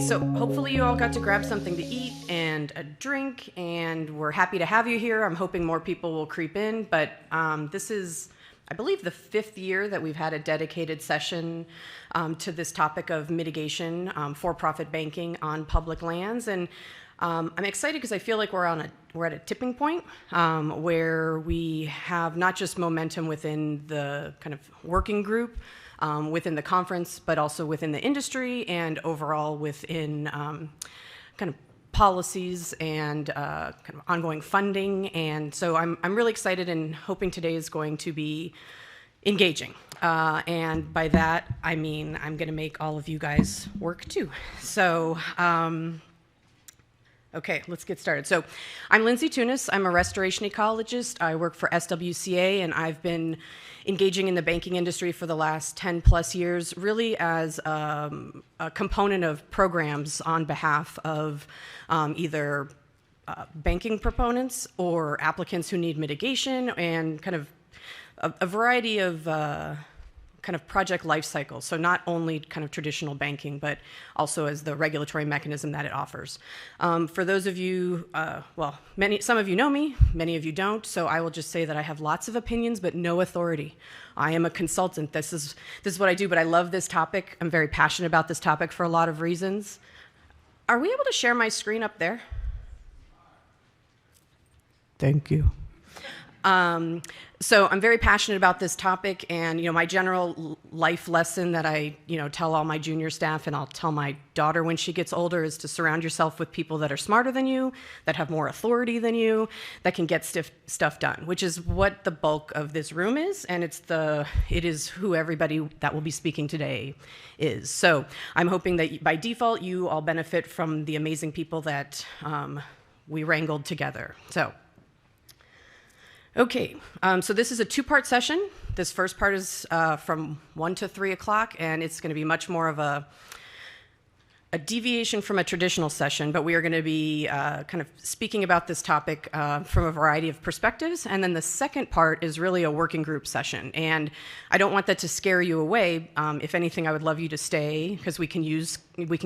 so hopefully you all got to grab something to eat and a drink, and we're happy to have you here. I'm hoping more people will creep in, but this is, I believe, the 5th year that we've had a dedicated session to this topic of mitigation, for-profit banking on public lands. And I'm excited because I feel like we're at a tipping point where we have not just momentum within the kind of working group, within the conference, but also within the industry and overall within kind of policies and kind of ongoing funding. And so I'm really excited and hoping today is going to be engaging. And by that, I mean I'm going to make all of you guys work too. So, okay, let's get started. So I'm Lindsay Tunis. I'm a restoration ecologist. I work for SWCA, and I've been engaging in the banking industry for the last 10 plus years, really as a component of programs on behalf of either banking proponents or applicants who need mitigation, and kind of a variety of kind of project life cycles. So not only kind of traditional banking, but also as the regulatory mechanism that it offers. For those of you, well, some of you know me, many of you don't, so I will just say that I have lots of opinions, but no authority. I am a consultant. This is what I do, but I love this topic. I'm very passionate about this topic for a lot of reasons. Are we able to share my screen up there? Thank you. So I'm very passionate about this topic, and my general life lesson that I tell all my junior staff, and I'll tell my daughter when she gets older, is to surround yourself with people that are smarter than you, that have more authority than you, that can get stuff done, which is what the bulk of this room is, and it is who everybody that will be speaking today is. So I'm hoping that by default you all benefit from the amazing people that we wrangled together. So. Okay, so this is a 2-part session. This first part is from 1 to 3 o'clock, and it's going to be much more of a deviation from a traditional session, but we are going to be kind of speaking about this topic from a variety of perspectives. And then the second part is really a working group session. And I don't want that to scare you away. If anything, I would love you to stay, because we can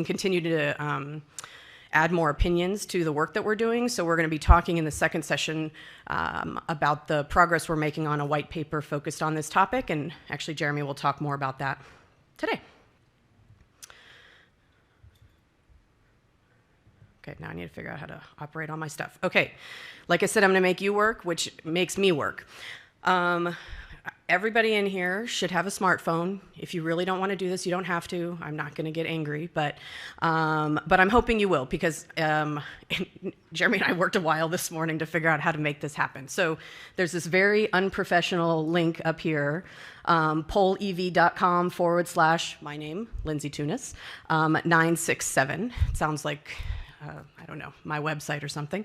continue to add more opinions to the work that we're doing. So we're going to be talking in the second session about the progress we're making on a white paper focused on this topic, and actually Jeremy will talk more about that today. Okay, now I need to figure out how to operate all my stuff. Okay, like I said, I'm going to make you work, which makes me work. Everybody in here should have a smartphone. If you really don't want to do this, you don't have to. I'm not going to get angry, but I'm hoping you will, because Jeremy and I worked a while this morning to figure out how to make this happen. So there's this very unprofessional link up here, pollev.com/my name, Lindsay Tunis, 967. It sounds like I don't know, my website or something.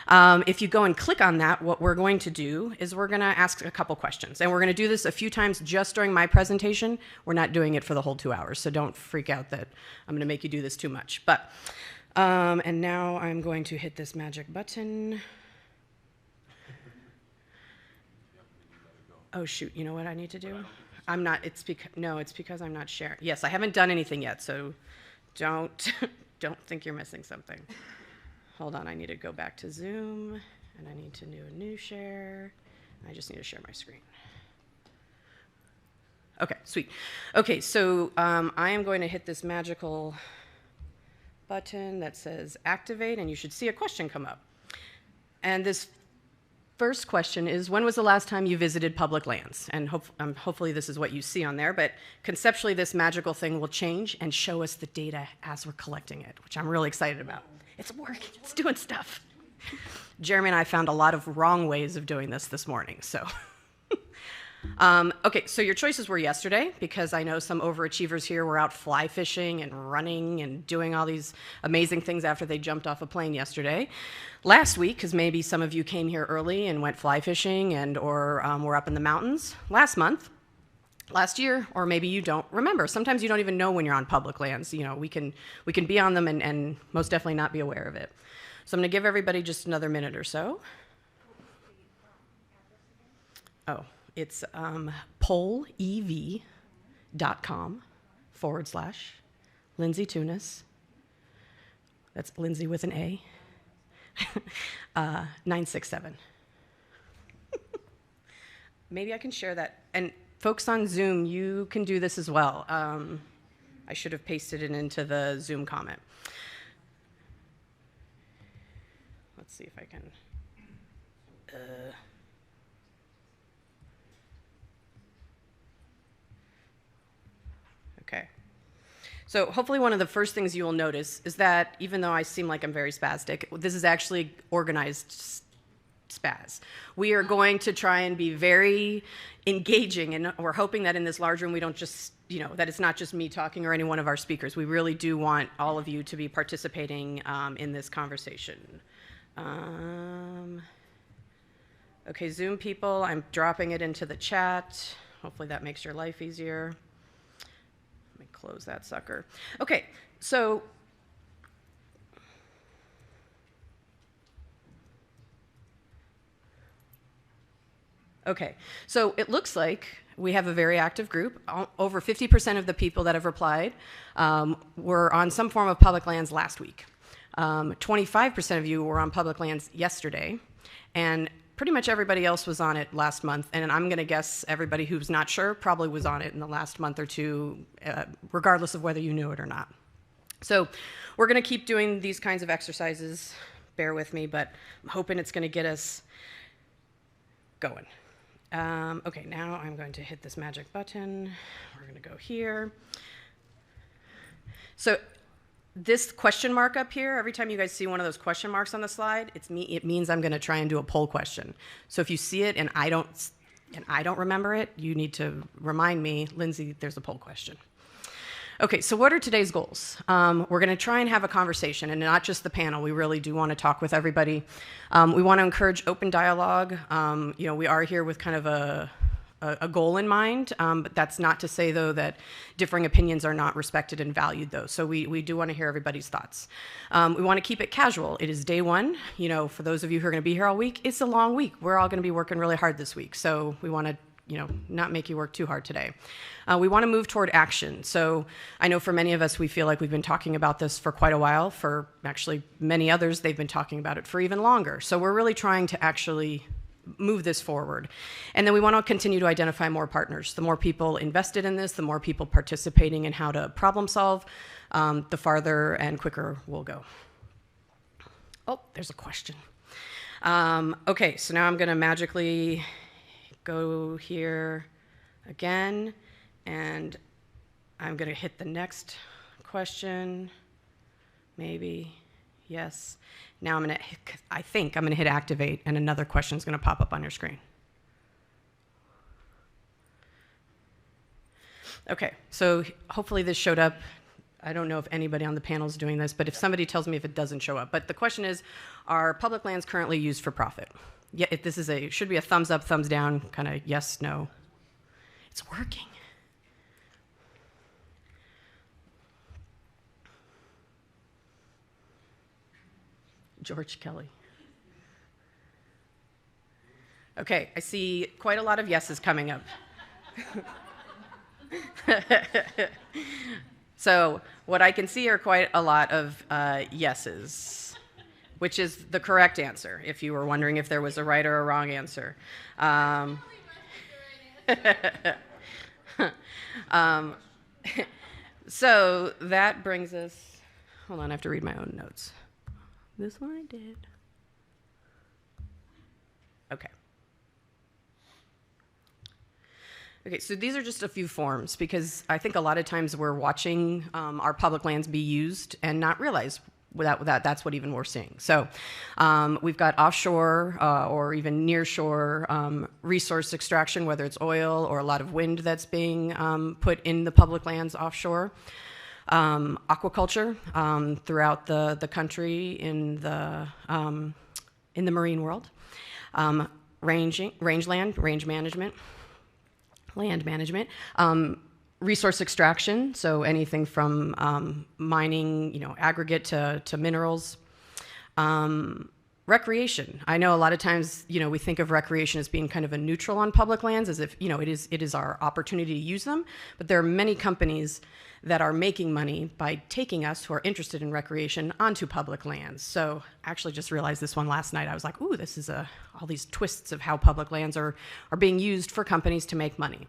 If you go and click on that, what we're going to do is we're going to ask a couple questions. And we're going to do this a few times just during my presentation. We're not doing it for the whole 2 hours, so don't freak out that I'm going to make you do this too much. But, and now I'm going to hit this magic button. Oh, shoot, you know what I need to do? It's because I'm not sharing. Yes, I haven't done anything yet, so don't think you're missing something. Hold on, I need to go back to Zoom, and I need to do a new share. I just need to share my screen. Okay, sweet. Okay, so I am going to hit this magical button that says activate, and you should see a question come up. And this first question is, when was the last time you visited public lands? And hopefully this is what you see on there, but conceptually this magical thing will change and show us the data as we're collecting it, which I'm really excited about. It's working, it's doing stuff. Jeremy and I found a lot of wrong ways of doing this morning, so. Okay, so your choices were yesterday, because I know some overachievers here were out fly fishing and running and doing all these amazing things after they jumped off a plane yesterday. Last week, because maybe some of you came here early and went fly fishing or were up in the mountains. Last month, last year, or maybe you don't remember. Sometimes you don't even know when you're on public lands. We can be on them and most definitely not be aware of it. So I'm going to give everybody just another minute or so. Oh. It's pollev.com /Lindsay Tunis That's Lindsay with an A. 967. Maybe I can share that. And folks on Zoom, you can do this as well. I should have pasted it into the Zoom comment. Let's see if I can. Okay. So hopefully one of the first things you will notice is that even though I seem like I'm very spastic, this is actually organized spaz. We are going to try and be very engaging, and we're hoping that in this large room we don't just, that it's not just me talking or any one of our speakers. We really do want all of you to be participating in this conversation. Okay, Zoom people, I'm dropping it into the chat. Hopefully that makes your life easier. Let me close that sucker. Okay, so it looks like we have a very active group. Over 50% of the people that have replied were on some form of public lands last week. 25% of you were on public lands yesterday, and pretty much everybody else was on it last month. And I'm going to guess everybody who's not sure probably was on it in the last month or two, regardless of whether you knew it or not. So we're going to keep doing these kinds of exercises. Bear with me, but I'm hoping it's going to get us going. Okay, now I'm going to hit this magic button. We're going to go here. So this question mark up here, every time you guys see one of those question marks on the slide, it means I'm going to try and do a poll question. So if you see it and I don't remember it, you need to remind me, Lindsay, there's a poll question. Okay, so what are today's goals? We're going to try and have a conversation, and not just the panel. We really do want to talk with everybody. We want to encourage open dialogue. We are here with kind of a goal in mind, but that's not to say, though, that differing opinions are not respected and valued, though. So we do want to hear everybody's thoughts. We want to keep it casual. It is day one. For those of you who are going to be here all week, it's a long week. We're all going to be working really hard this week, so we want to not make you work too hard today. We want to move toward action. So I know for many of us, we feel like we've been talking about this for quite a while. For actually many others, they've been talking about it for even longer. So we're really trying to actually move this forward. And then we want to continue to identify more partners. The more people invested in this, the more people participating in how to problem solve, the farther and quicker we'll go. Oh, there's a question. Okay, so now I'm going to magically go here again, and I'm going to hit the next question. Maybe, yes. Now I think I'm going to hit activate, and another question is going to pop up on your screen. Okay, so hopefully this showed up. I don't know if anybody on the panel is doing this, but if somebody tells me if it doesn't show up. But the question is, are public lands currently used for profit? Yeah, this is should be a thumbs up, thumbs down, kind of yes, no. It's working. George Kelly. Okay, I see quite a lot of yeses coming up. So what I can see are quite a lot of yeses, which is the correct answer, if you were wondering if there was a right or a wrong answer. So that brings us, hold on, I have to read my own notes. This one I did. Okay. Okay, so these are just a few forms, because I think a lot of times we're watching our public lands be used and not realize that's what even we're seeing. So we've got offshore or even near shore resource extraction, whether it's oil or a lot of wind that's being put in the public lands offshore. Aquaculture throughout the country in the marine world. Range management, land management. Resource extraction, so anything from mining, aggregate to minerals. Recreation. I know a lot of times, we think of recreation as being kind of a neutral on public lands, as if, it is our opportunity to use them. But there are many companies that are making money by taking us who are interested in recreation onto public lands. So I actually just realized this one last night. I was like, ooh, this is all these twists of how public lands are being used for companies to make money.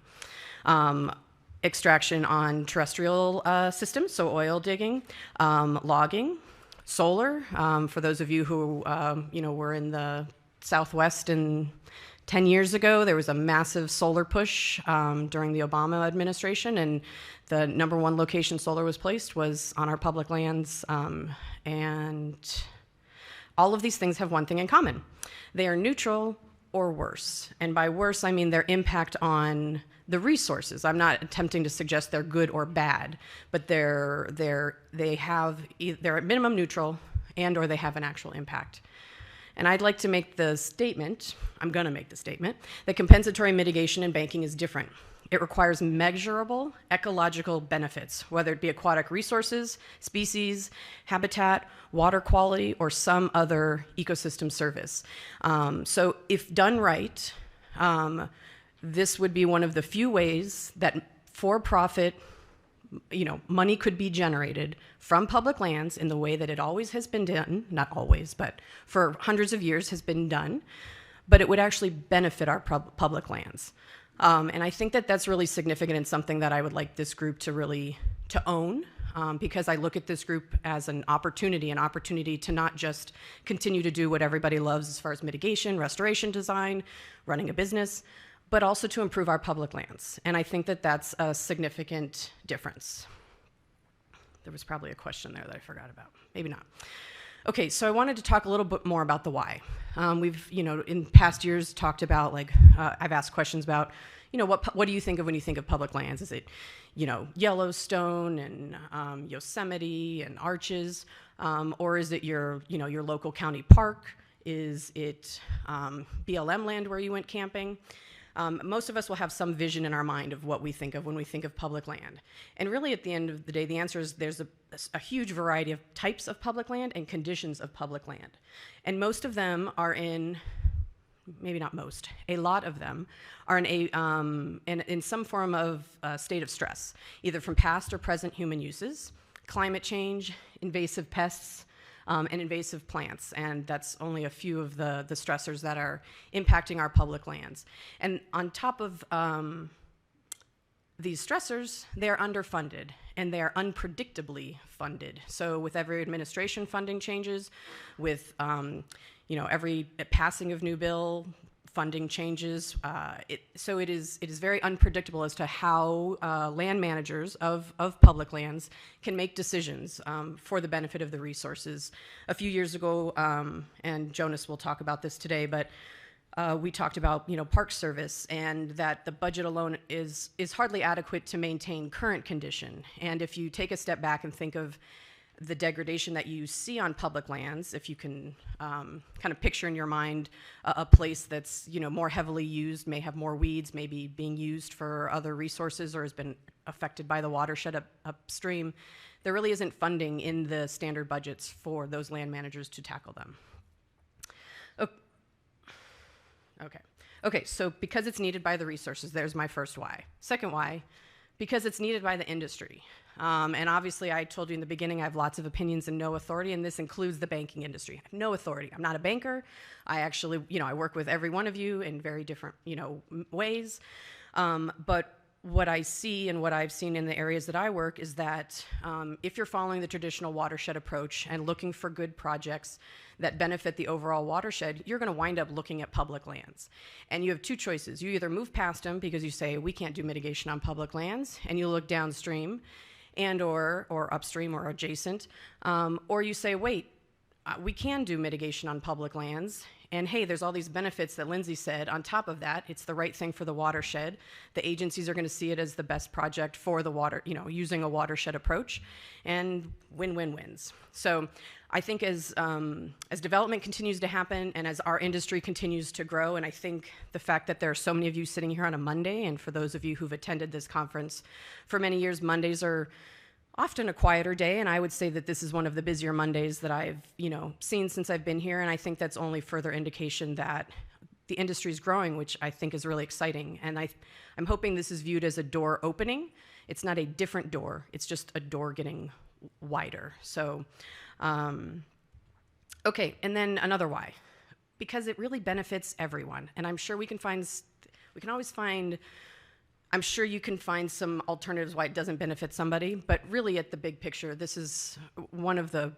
Extraction on terrestrial systems, so oil digging, logging, solar. For those of you who were in the Southwest 10 years ago, there was a massive solar push during the Obama administration, and the number one location solar was placed was on our public lands. And all of these things have one thing in common. They are neutral or worse. And by worse, I mean their impact on the resources. I'm not attempting to suggest they're good or bad, but they're at minimum neutral and or they have an actual impact. And I'd like to make the statement, I'm going to make the statement, that compensatory mitigation in banking is different. It requires measurable ecological benefits, whether it be aquatic resources, species, habitat, water quality, or some other ecosystem service. So if done right, this would be one of the few ways that for-profit money could be generated from public lands in the way that it always has been done, not always, but for hundreds of years has been done, but it would actually benefit our public lands. And I think that that's really significant and something that I would like this group to own, because I look at this group as an opportunity to not just continue to do what everybody loves as far as mitigation, restoration design, running a business, but also to improve our public lands. And I think that that's a significant difference. There was probably a question there that I forgot about. Maybe not. Okay, so I wanted to talk a little bit more about the why. We've, in past years talked about, I've asked questions about, what do you think of when you think of public lands? Is it, Yellowstone and Yosemite and Arches, or is it your local county park? Is it BLM land where you went camping? Most of us will have some vision in our mind of what we think of when we think of public land. And really, at the end of the day, the answer is there's a huge variety of types of public land and conditions of public land. And most of them are maybe not most, a lot of them are in some form of state of stress, either from past or present human uses, climate change, invasive pests, and invasive plants, and that's only a few of the stressors that are impacting our public lands. And on top of these stressors, they are underfunded, and they are unpredictably funded. So with every administration, funding changes. With every passing of new bill, funding changes. So it is very unpredictable as to how land managers of public lands can make decisions for the benefit of the resources. A few years ago, and Jonas will talk about this today, but we talked about Park Service, and that the budget alone is hardly adequate to maintain current condition. And if you take a step back and think of the degradation that you see on public lands, if you can kind of picture in your mind a place that's more heavily used, may have more weeds, maybe being used for other resources, or has been affected by the watershed upstream, there really isn't funding in the standard budgets for those land managers to tackle them. Okay, so because it's needed by the resources, there's my first why. Second why, because it's needed by the industry. And obviously, I told you in the beginning, I have lots of opinions and no authority, and this includes the banking industry. I have no authority. I'm not a banker. I actually, I work with every one of you in very different, ways. But what I see and what I've seen in the areas that I work is that if you're following the traditional watershed approach and looking for good projects that benefit the overall watershed, you're going to wind up looking at public lands. And you have two choices. You either move past them because you say, we can't do mitigation on public lands, and you look downstream and or upstream or adjacent, or you say, wait, we can do mitigation on public lands, and hey, there's all these benefits that Lindsay said. On top of that, it's the right thing for the watershed. The agencies are going to see it as the best project for the water, using a watershed approach, and win-win-wins. So I think as development continues to happen and as our industry continues to grow, and I think the fact that there are so many of you sitting here on a Monday, and for those of you who've attended this conference for many years, Mondays are often a quieter day, and I would say that this is one of the busier Mondays that I've, seen since I've been here, and I think that's only further indication that the industry is growing, which I think is really exciting. And I'm hoping this is viewed as a door opening. It's not a different door, it's just a door getting wider. So, okay, and then another why. Because it really benefits everyone. And I'm sure I'm sure you can find some alternatives why it doesn't benefit somebody, but really at the big picture, this is one of the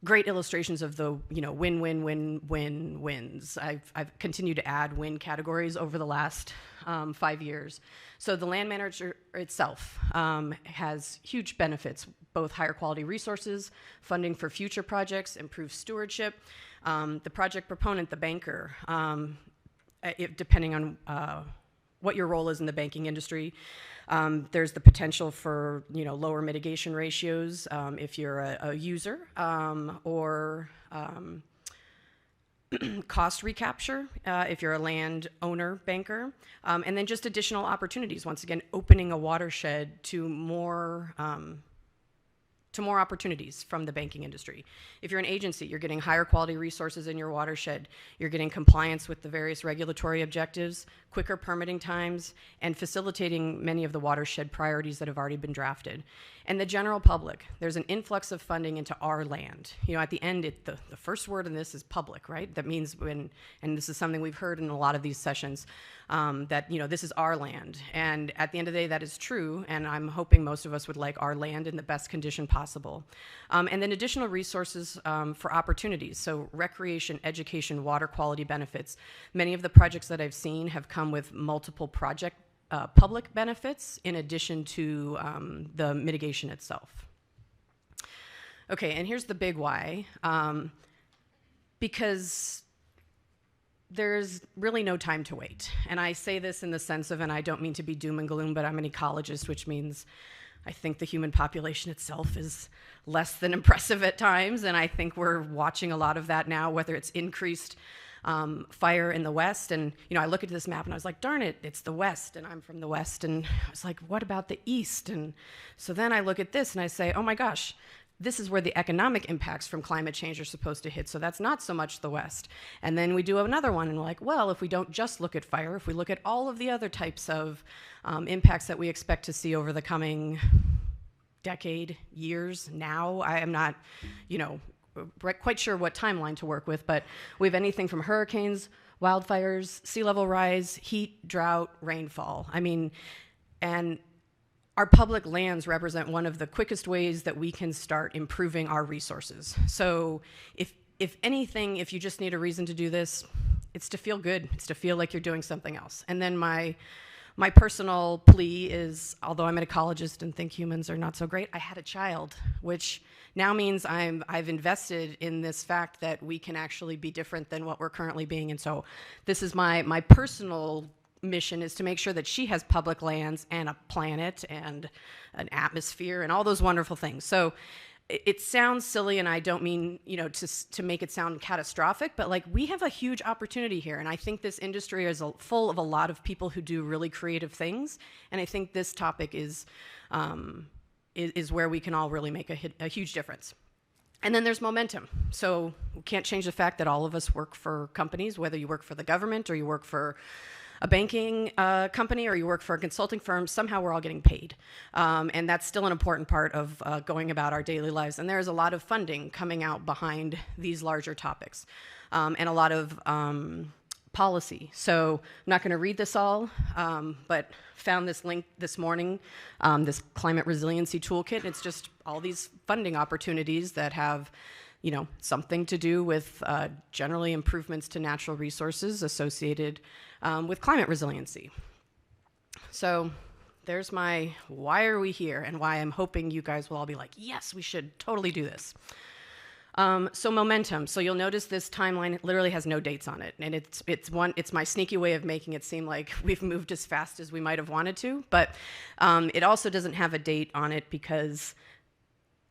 great illustrations of the, win-win-win-win-wins. I've continued to add win categories over the last 5 years. So the land manager itself has huge benefits, both higher quality resources, funding for future projects, improved stewardship. The project proponent, the banker, depending on what your role is in the banking industry, there's the potential for lower mitigation ratios if you're a user, or cost recapture if you're a land owner banker, and then just additional opportunities. Once again, opening a watershed to more opportunities from the banking industry. If you're an agency, you're getting higher quality resources in your watershed, you're getting compliance with the various regulatory objectives, quicker permitting times, and facilitating many of the watershed priorities that have already been drafted. And the general public, there's an influx of funding into our land. At the end, the first word in this is public, right? That means and this is something we've heard in a lot of these sessions, that this is our land. And at the end of the day, that is true, and I'm hoping most of us would like our land in the best condition possible. And then additional resources for opportunities, so recreation, education, water quality benefits. Many of the projects that I've seen have come with multiple public benefits in addition to the mitigation itself. Okay, and here's the big why. Because there's really no time to wait. And I say this in the sense of, and I don't mean to be doom and gloom, but I'm an ecologist, which means I think the human population itself is less than impressive at times, and I think we're watching a lot of that now, whether it's increased fire in the West. And, I look at this map and I was like, darn it, it's the West, and I'm from the West. And I was like, what about the East? And so then I look at this and I say, oh my gosh, this is where the economic impacts from climate change are supposed to hit, so that's not so much the West. And then we do another one, and we're like, well, if we don't just look at fire, if we look at all of the other types of impacts that we expect to see over the coming decade, years, now, I am not, quite sure what timeline to work with, but we have anything from hurricanes, wildfires, sea level rise, heat, drought, rainfall. And our public lands represent one of the quickest ways that we can start improving our resources. So if anything, if you just need a reason to do this, it's to feel good. It's to feel like you're doing something else. And then my personal plea is, although I'm an ecologist and think humans are not so great, I had a child, which now means I've invested in this fact that we can actually be different than what we're currently being. And so this is my personal mission, is to make sure that she has public lands and a planet and an atmosphere and all those wonderful things. So it sounds silly, and I don't mean to make it sound catastrophic, but we have a huge opportunity here, and I think this industry is full of a lot of people who do really creative things, and I think this topic is where we can all really make a huge difference. And then there's momentum. So we can't change the fact that all of us work for companies, whether you work for the government or you work for a banking company or you work for a consulting firm, somehow we're all getting paid. And that's still an important part of going about our daily lives. And there's a lot of funding coming out behind these larger topics, and a lot of policy. So I'm not going to read this all, but found this link this morning, this climate resiliency toolkit. It's just all these funding opportunities that have something to do with generally improvements to natural resources associated with climate resiliency. So there's my why are we here, and why I'm hoping you guys will all be like, yes, we should totally do this. So momentum. So you'll notice this timeline literally has no dates on it, and it's my sneaky way of making it seem like we've moved as fast as we might have wanted to, but it also doesn't have a date on it because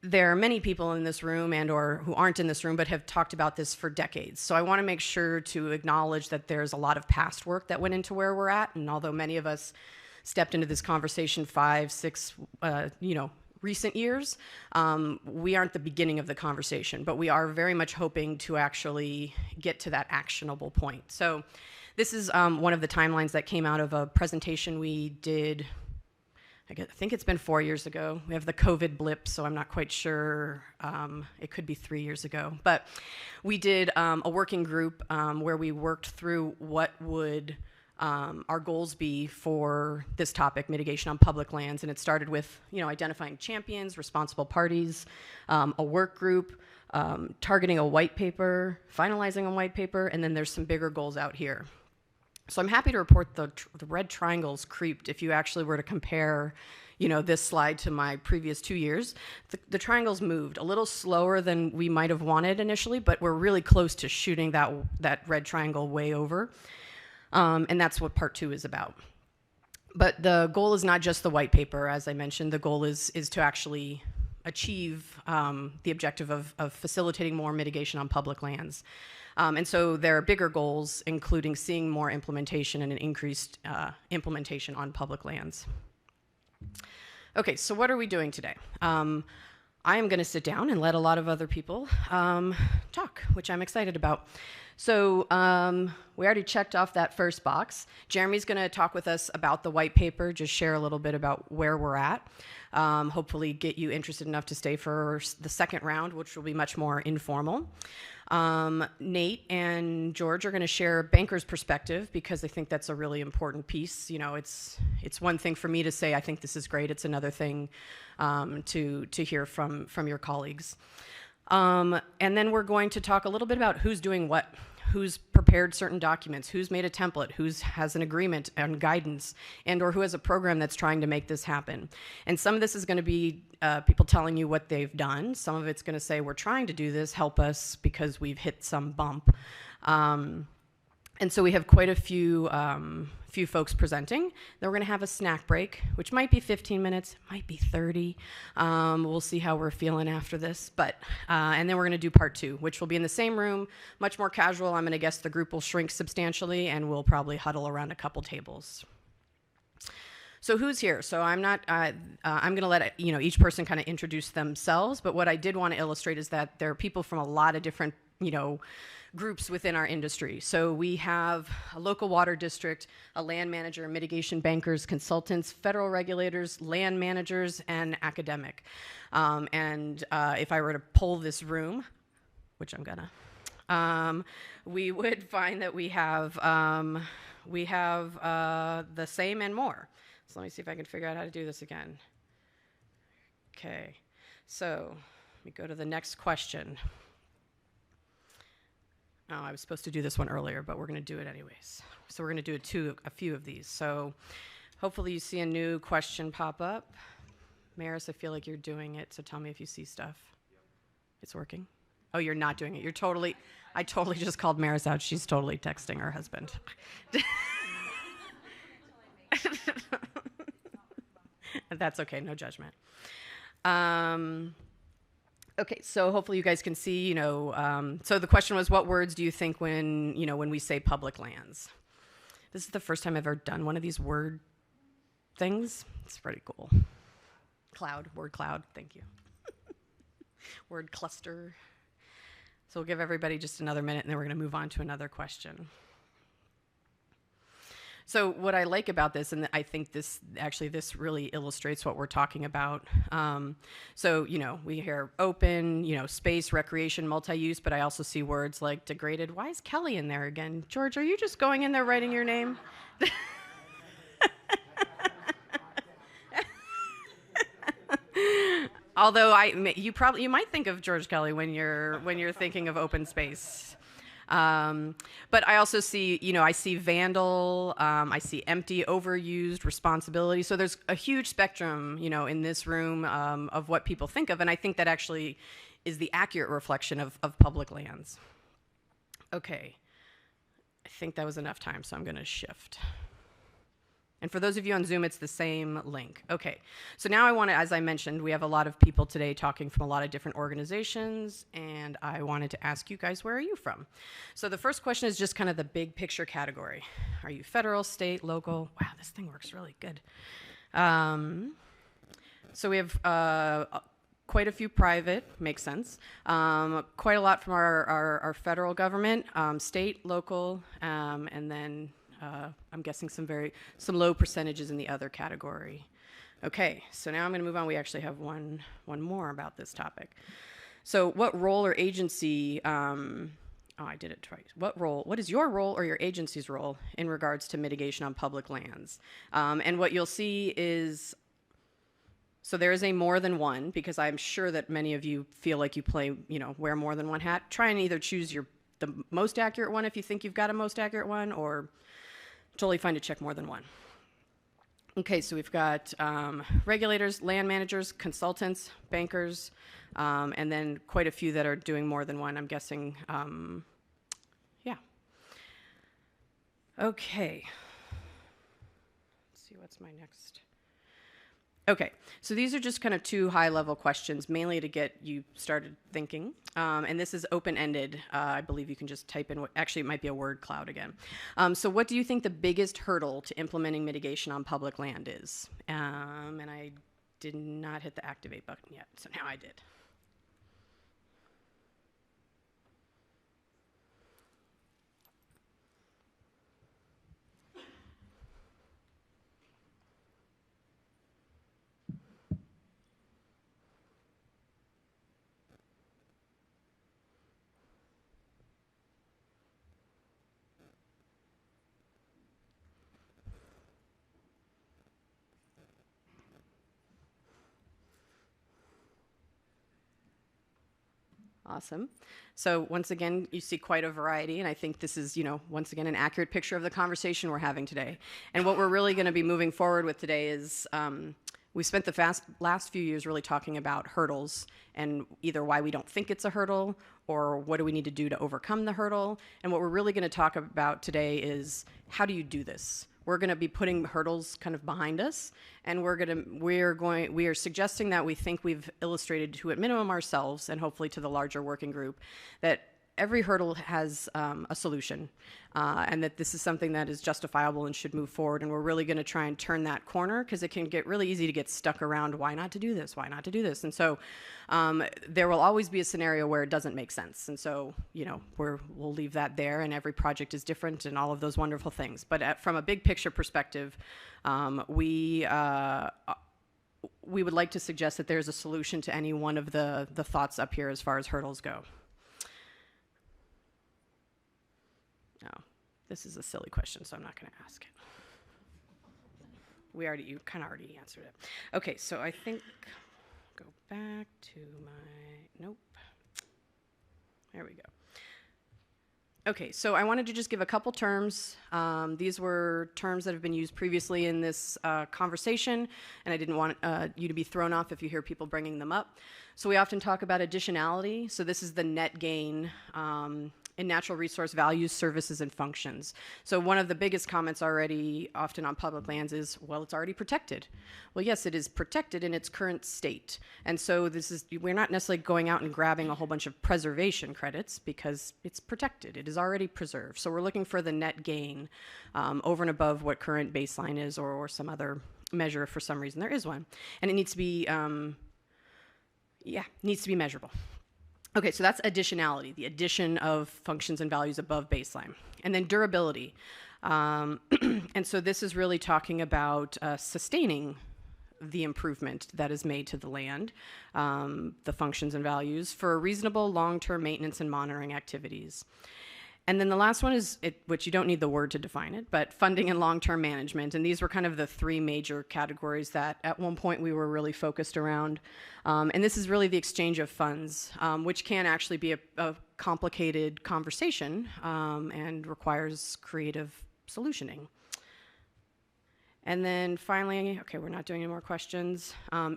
there are many people in this room and or who aren't in this room but have talked about this for decades. So I want to make sure to acknowledge that there's a lot of past work that went into where we're at, and although many of us stepped into this conversation 5, 6, recent years. We aren't the beginning of the conversation, but we are very much hoping to actually get to that actionable point. So this is one of the timelines that came out of a presentation we did, I think it's been 4 years ago. We have the COVID blip, so I'm not quite sure. It could be 3 years ago. But we did a working group where we worked through what would our goals be for this topic, mitigation on public lands. And it started with, identifying champions, responsible parties, a work group, targeting a white paper, finalizing a white paper, and then there's some bigger goals out here. So I'm happy to report the red triangles creeped. If you actually were to compare, this slide to my previous 2 years, the triangles moved a little slower than we might have wanted initially, but we're really close to shooting that red triangle way over. And that's what part 2 is about. But the goal is not just the white paper, as I mentioned. The goal is to actually achieve the objective of facilitating more mitigation on public lands. And so there are bigger goals, including seeing more implementation and an increased implementation on public lands. Okay, so what are we doing today? I am going to sit down and let a lot of other people talk, which I'm excited about. So we already checked off that first box. Jeremy's going to talk with us about the white paper, just share a little bit about where we're at, hopefully get you interested enough to stay for the second round, which will be much more informal. Nate and George are going to share banker's perspective because I think that's a really important piece. It's one thing for me to say I think this is great. It's another thing to hear from your colleagues. And then we're going to talk a little bit about who's doing what, who's prepared certain documents, who's made a template, who has an agreement and guidance, and or who has a program that's trying to make this happen. And some of this is going to be people telling you what they've done. Some of it's going to say, we're trying to do this, help us because we've hit some bump. And so we have quite a few folks presenting. Then we're going to have a snack break, which might be 15 minutes, might be 30. We'll see how we're feeling after this. But and then we're going to do part 2, which will be in the same room, much more casual. I'm going to guess the group will shrink substantially, and we'll probably huddle around a couple tables. So who's here? So I'm going to let each person kind of introduce themselves. But what I did want to illustrate is that there are people from a lot of different groups within our industry. So we have a local water district, a land manager, mitigation bankers, consultants, federal regulators, land managers, and academic. If I were to poll this room, which I'm gonna, we would find that we have the same and more. So let me see if I can figure out how to do this again. Okay, so let me go to the next question. Oh, I was supposed to do this one earlier, but we're going to do it anyways. So we're going to do a few of these. So hopefully you see a new question pop up. Maris, I feel like you're doing it, so tell me if you see stuff. Yep. It's working? Oh, you're not doing it. I totally just called Maris out. She's totally texting her husband. That's okay, no judgment. Okay, so hopefully you guys can see, so the question was, what words do you think when we say public lands? This is the first time I've ever done one of these word things. It's pretty cool. Word cloud, thank you. Word cluster. So we'll give everybody just another minute, and then we're going to move on to another question. So what I like about this, and I think this really illustrates what we're talking about. So, we hear open, space, recreation, multi-use, but I also see words like degraded. Why is Kelly in there again? George, are you just going in there writing your name? Although you might think of George Kelly when you're thinking of open space. But I also see, I see vandal, I see empty, overused, responsibility. So there's a huge spectrum, in this room of what people think of, and I think that actually is the accurate reflection of public lands. Okay, I think that was enough time, so I'm going to shift. And for those of you on Zoom, it's the same link. Okay, so now I want to, as I mentioned, we have a lot of people today talking from a lot of different organizations, and I wanted to ask you guys, where are you from? So the first question is just kind of the big picture category. Are you federal, state, local? Wow, this thing works really good. So we have quite a few private, makes sense. Quite a lot from our federal government, state, local, and then I'm guessing some low percentages in the other category. Okay, so now I'm going to move on. We actually have one more about this topic. So what role or agency, I did it twice. What is your role or your agency's role in regards to mitigation on public lands? And what you'll see is, so there is a more than one, because I'm sure that many of you feel like you wear more than one hat. Try and either choose the most accurate one if you think you've got a most accurate one, or totally fine to check more than one. Okay, so we've got regulators, land managers, consultants, bankers, and then quite a few that are doing more than one, I'm guessing. Yeah. Okay. Let's see, what's my next? Okay, so these are just kind of two high-level questions, mainly to get you started thinking. And this is open-ended. I believe you can just type in actually, it might be a word cloud again. So what do you think the biggest hurdle to implementing mitigation on public land is? And I did not hit the activate button yet, so now I did. Awesome. So once again, you see quite a variety, and I think this is, once again, an accurate picture of the conversation we're having today. And what we're really going to be moving forward with today is we spent the last few years really talking about hurdles and either why we don't think it's a hurdle or what do we need to do to overcome the hurdle. And what we're really going to talk about today is how do you do this? We're going to be putting hurdles kind of behind us, and we are suggesting that we think we've illustrated to at minimum ourselves and hopefully to the larger working group that every hurdle has a solution, and that this is something that is justifiable and should move forward. And we're really going to try and turn that corner, because it can get really easy to get stuck around why not to do this, why not to do this. And so there will always be a scenario where it doesn't make sense. And so we'll leave that there, and every project is different and all of those wonderful things. But from a big picture perspective, we would like to suggest that there's a solution to any one of the thoughts up here as far as hurdles go. No, this is a silly question, so I'm not going to ask it. You kind of already answered it. Okay, so I think, go back to nope. There we go. Okay, so I wanted to just give a couple terms. These were terms that have been used previously in this conversation, and I didn't want you to be thrown off if you hear people bringing them up. So we often talk about additionality. So this is the net gain in natural resource values, services, and functions. So one of the biggest comments already often on public lands is, well, it's already protected. Well, yes, it is protected in its current state. And so we're not necessarily going out and grabbing a whole bunch of preservation credits because it's protected. It is already preserved. So we're looking for the net gain over and above what current baseline is or some other measure if for some reason there is one. And it needs to be, measurable. Okay, so that's additionality, the addition of functions and values above baseline. And then durability. And so this is really talking about sustaining the improvement that is made to the land, the functions and values, for reasonable long-term maintenance and monitoring activities. And then the last one is, which you don't need the word to define it, but funding and long-term management. And these were kind of the three major categories that at one point we were really focused around. And this is really the exchange of funds, which can actually be a complicated conversation and requires creative solutioning. And then finally, okay, we're not doing any more questions.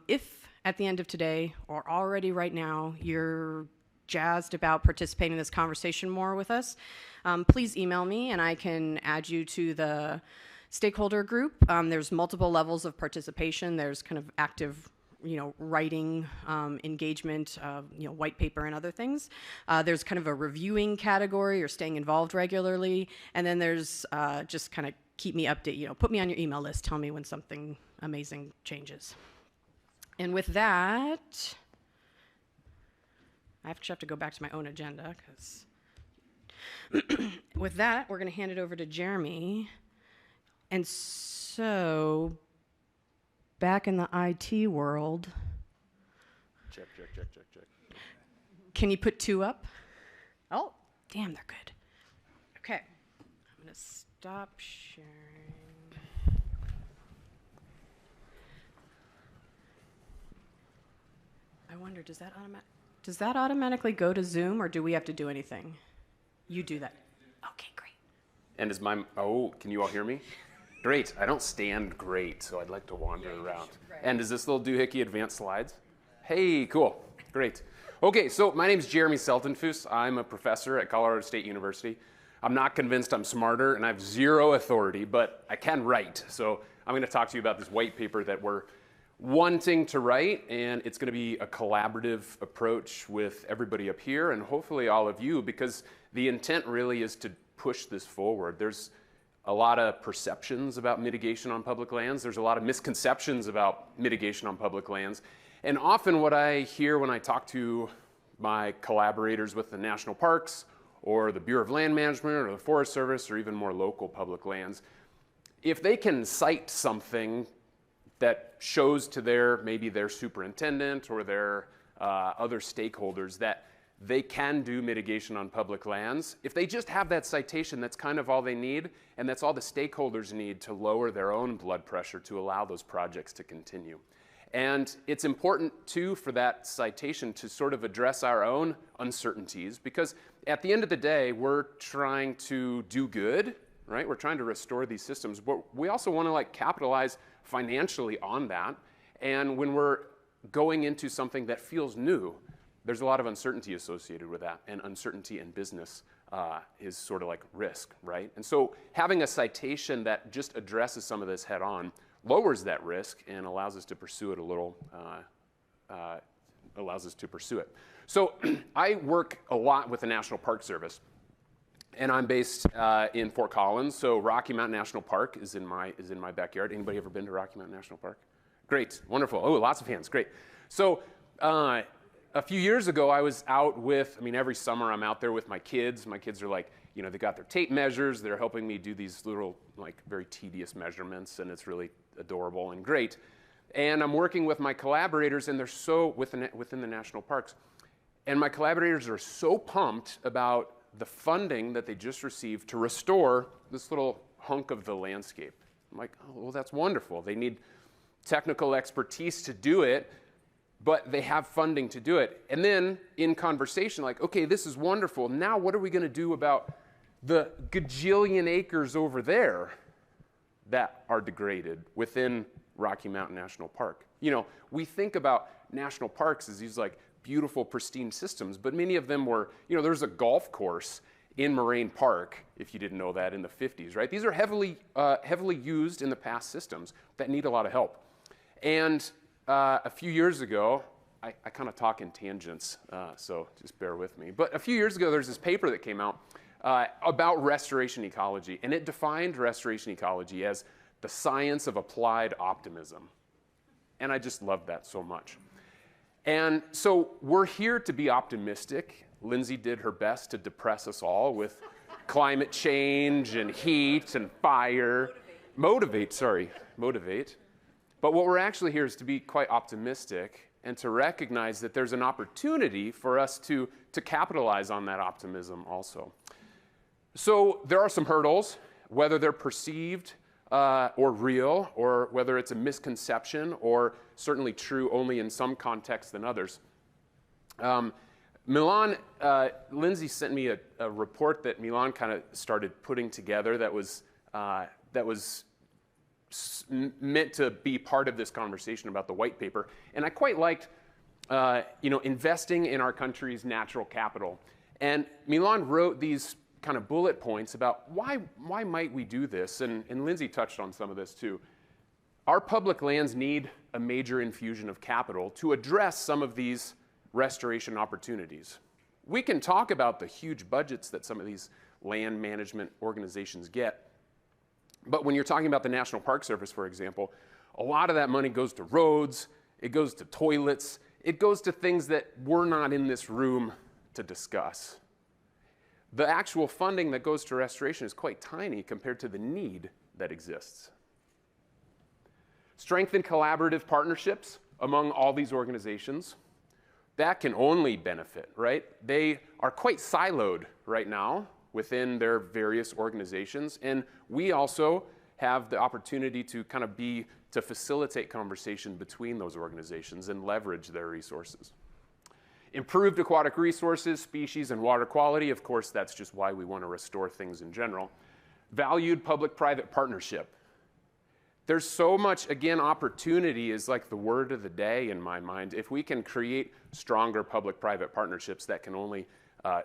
If at the end of today or already right now you're jazzed about participating in this conversation more with us, please email me and I can add you to the stakeholder group. There's multiple levels of participation. There's kind of active writing, engagement, white paper and other things. There's kind of a reviewing category or staying involved regularly. And then there's just kind of keep me updated, put me on your email list, tell me when something amazing changes. And with that, I actually have to go back to my own agenda because with that, we're going to hand it over to Jeremy. And so, back in the IT world. Check. Can you put 2 up? Oh, damn, they're good. Okay, I'm going to stop sharing. I wonder, does that automatically go to Zoom, or do we have to do anything? You do that. Okay, great. And is can you all hear me? Great. I don't stand great, so I'd like to wander around. And is this little doohickey advanced slides? Hey, cool. Great. Okay, so my name's Jeremy Seltenfuss. I'm a professor at Colorado State University. I'm not convinced I'm smarter, and I have 0 authority, but I can write. So I'm going to talk to you about this white paper that we're wanting to write, and it's going to be a collaborative approach with everybody up here and hopefully all of you, because the intent really is to push this forward. There's a lot of perceptions about mitigation on public lands. There's a lot of misconceptions about mitigation on public lands. And often what I hear when I talk to my collaborators with the national parks or the Bureau of Land Management or the Forest Service or even more local public lands, if they can cite something that shows to maybe their superintendent or their other stakeholders that they can do mitigation on public lands, if they just have that citation, that's kind of all they need, and that's all the stakeholders need to lower their own blood pressure to allow those projects to continue. And it's important, too, for that citation to sort of address our own uncertainties, because at the end of the day, we're trying to do good, right? We're trying to restore these systems, but we also want to capitalize financially on that. And when we're going into something that feels new, there's a lot of uncertainty associated with that, and uncertainty in business is sort of like risk, right? And so having a citation that just addresses some of this head on lowers that risk and allows us to pursue it So I work a lot with the National Park Service, and I'm based in Fort Collins. So Rocky Mountain National Park is in my backyard. Anybody ever been to Rocky Mountain National Park? Great, wonderful. Oh, lots of hands, great. So a few years ago, I was out every summer I'm out there with my kids. My kids are they got their tape measures. They're helping me do these little, very tedious measurements, and it's really adorable and great. And I'm working with my collaborators, and they're so within the national parks. And my collaborators are so pumped about the funding that they just received to restore this little hunk of the landscape. I'm like, oh, well, that's wonderful. They need technical expertise to do it, but they have funding to do it. And then in conversation, okay, this is wonderful. Now what are we going to do about the gajillion acres over there that are degraded within Rocky Mountain National Park? We think about national parks as these beautiful, pristine systems, but many of them were, there's a golf course in Moraine Park, if you didn't know that, in the 50s, right? These are heavily used in the past systems that need a lot of help. And a few years ago, I kind of talk in tangents, so just bear with me. But a few years ago, there's this paper that came out about restoration ecology, and it defined restoration ecology as the science of applied optimism. And I just love that so much. And so we're here to be optimistic. Lindsay did her best to depress us all with climate change and heat and fire. Motivate. But what we're actually here is to be quite optimistic and to recognize that there's an opportunity for us to capitalize on that optimism also. So there are some hurdles, whether they're perceived or real, or whether it's a misconception or certainly true only in some contexts than others. Lindsay sent me a report that Milan kind of started putting together that was meant to be part of this conversation about the white paper. And I quite liked, investing in our country's natural capital. And Milan wrote these kind of bullet points about why might we do this? And Lindsay touched on some of this too. Our public lands need a major infusion of capital to address some of these restoration opportunities. We can talk about the huge budgets that some of these land management organizations get, but when you're talking about the National Park Service, for example, a lot of that money goes to roads it goes to toilets, it goes to things that we're not in this room to discuss. The actual funding that goes to restoration is quite tiny compared to the need that exists. Strengthen collaborative partnerships among all these organizations. That can only benefit, right? They are quite siloed right now within their various organizations, and we also have the opportunity to to facilitate conversation between those organizations and leverage their resources. Improved aquatic resources, species, and water quality. Of course, that's just why we want to restore things in general. Valued public-private partnership. There's so much, again, opportunity is like the word of the day in my mind. If we can create stronger public-private partnerships, that can only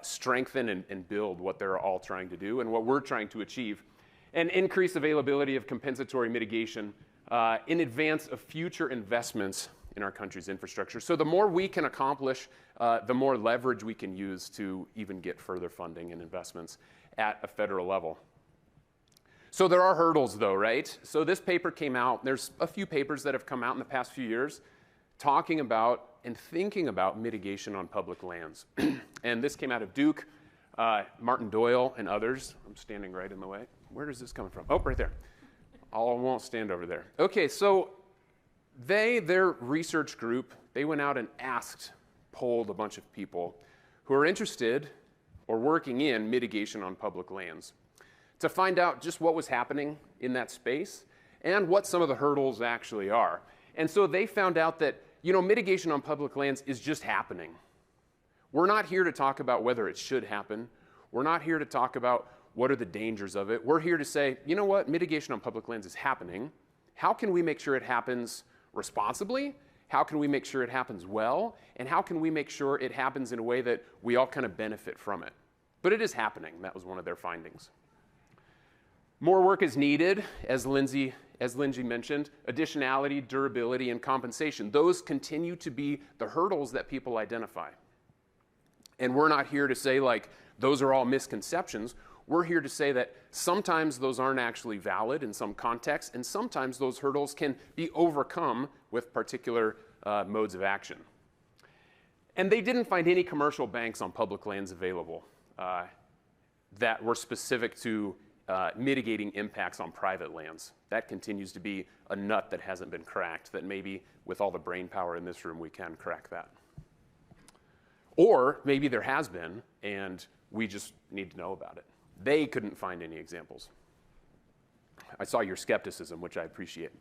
strengthen and build what they're all trying to do and what we're trying to achieve. And increase availability of compensatory mitigation in advance of future investments in our country's infrastructure. So the more we can accomplish, the more leverage we can use to even get further funding and investments at a federal level. So there are hurdles though, right? So this paper came out, there's a few papers that have come out in the past few years talking about and thinking about mitigation on public lands. And this came out of Duke, Martin Doyle, and others. I'm standing right in the way. Where is this coming from? Oh, right there. I won't stand over there. Okay, so their research group, they went out and polled a bunch of people who are interested or working in mitigation on public lands to find out just what was happening in that space and what some of the hurdles actually are. And so they found out that, mitigation on public lands is just happening. We're not here to talk about whether it should happen. We're not here to talk about what are the dangers of it. We're here to say, you know what, mitigation on public lands is happening. How can we make sure it happens responsibly? How can we make sure it happens well? And how can we make sure it happens in a way that we all kind of benefit from it? But it is happening. That was one of their findings. More work is needed, as Lindsay mentioned. Additionality, durability, and compensation. Those continue to be the hurdles that people identify. And we're not here to say, those are all misconceptions. We're here to say that sometimes those aren't actually valid in some contexts, and sometimes those hurdles can be overcome with particular modes of action. And they didn't find any commercial banks on public lands available that were specific to mitigating impacts on private lands. That continues to be a nut that hasn't been cracked, that maybe with all the brain power in this room, we can crack that. Or maybe there has been, and we just need to know about it. They couldn't find any examples. I saw your skepticism, which I appreciate.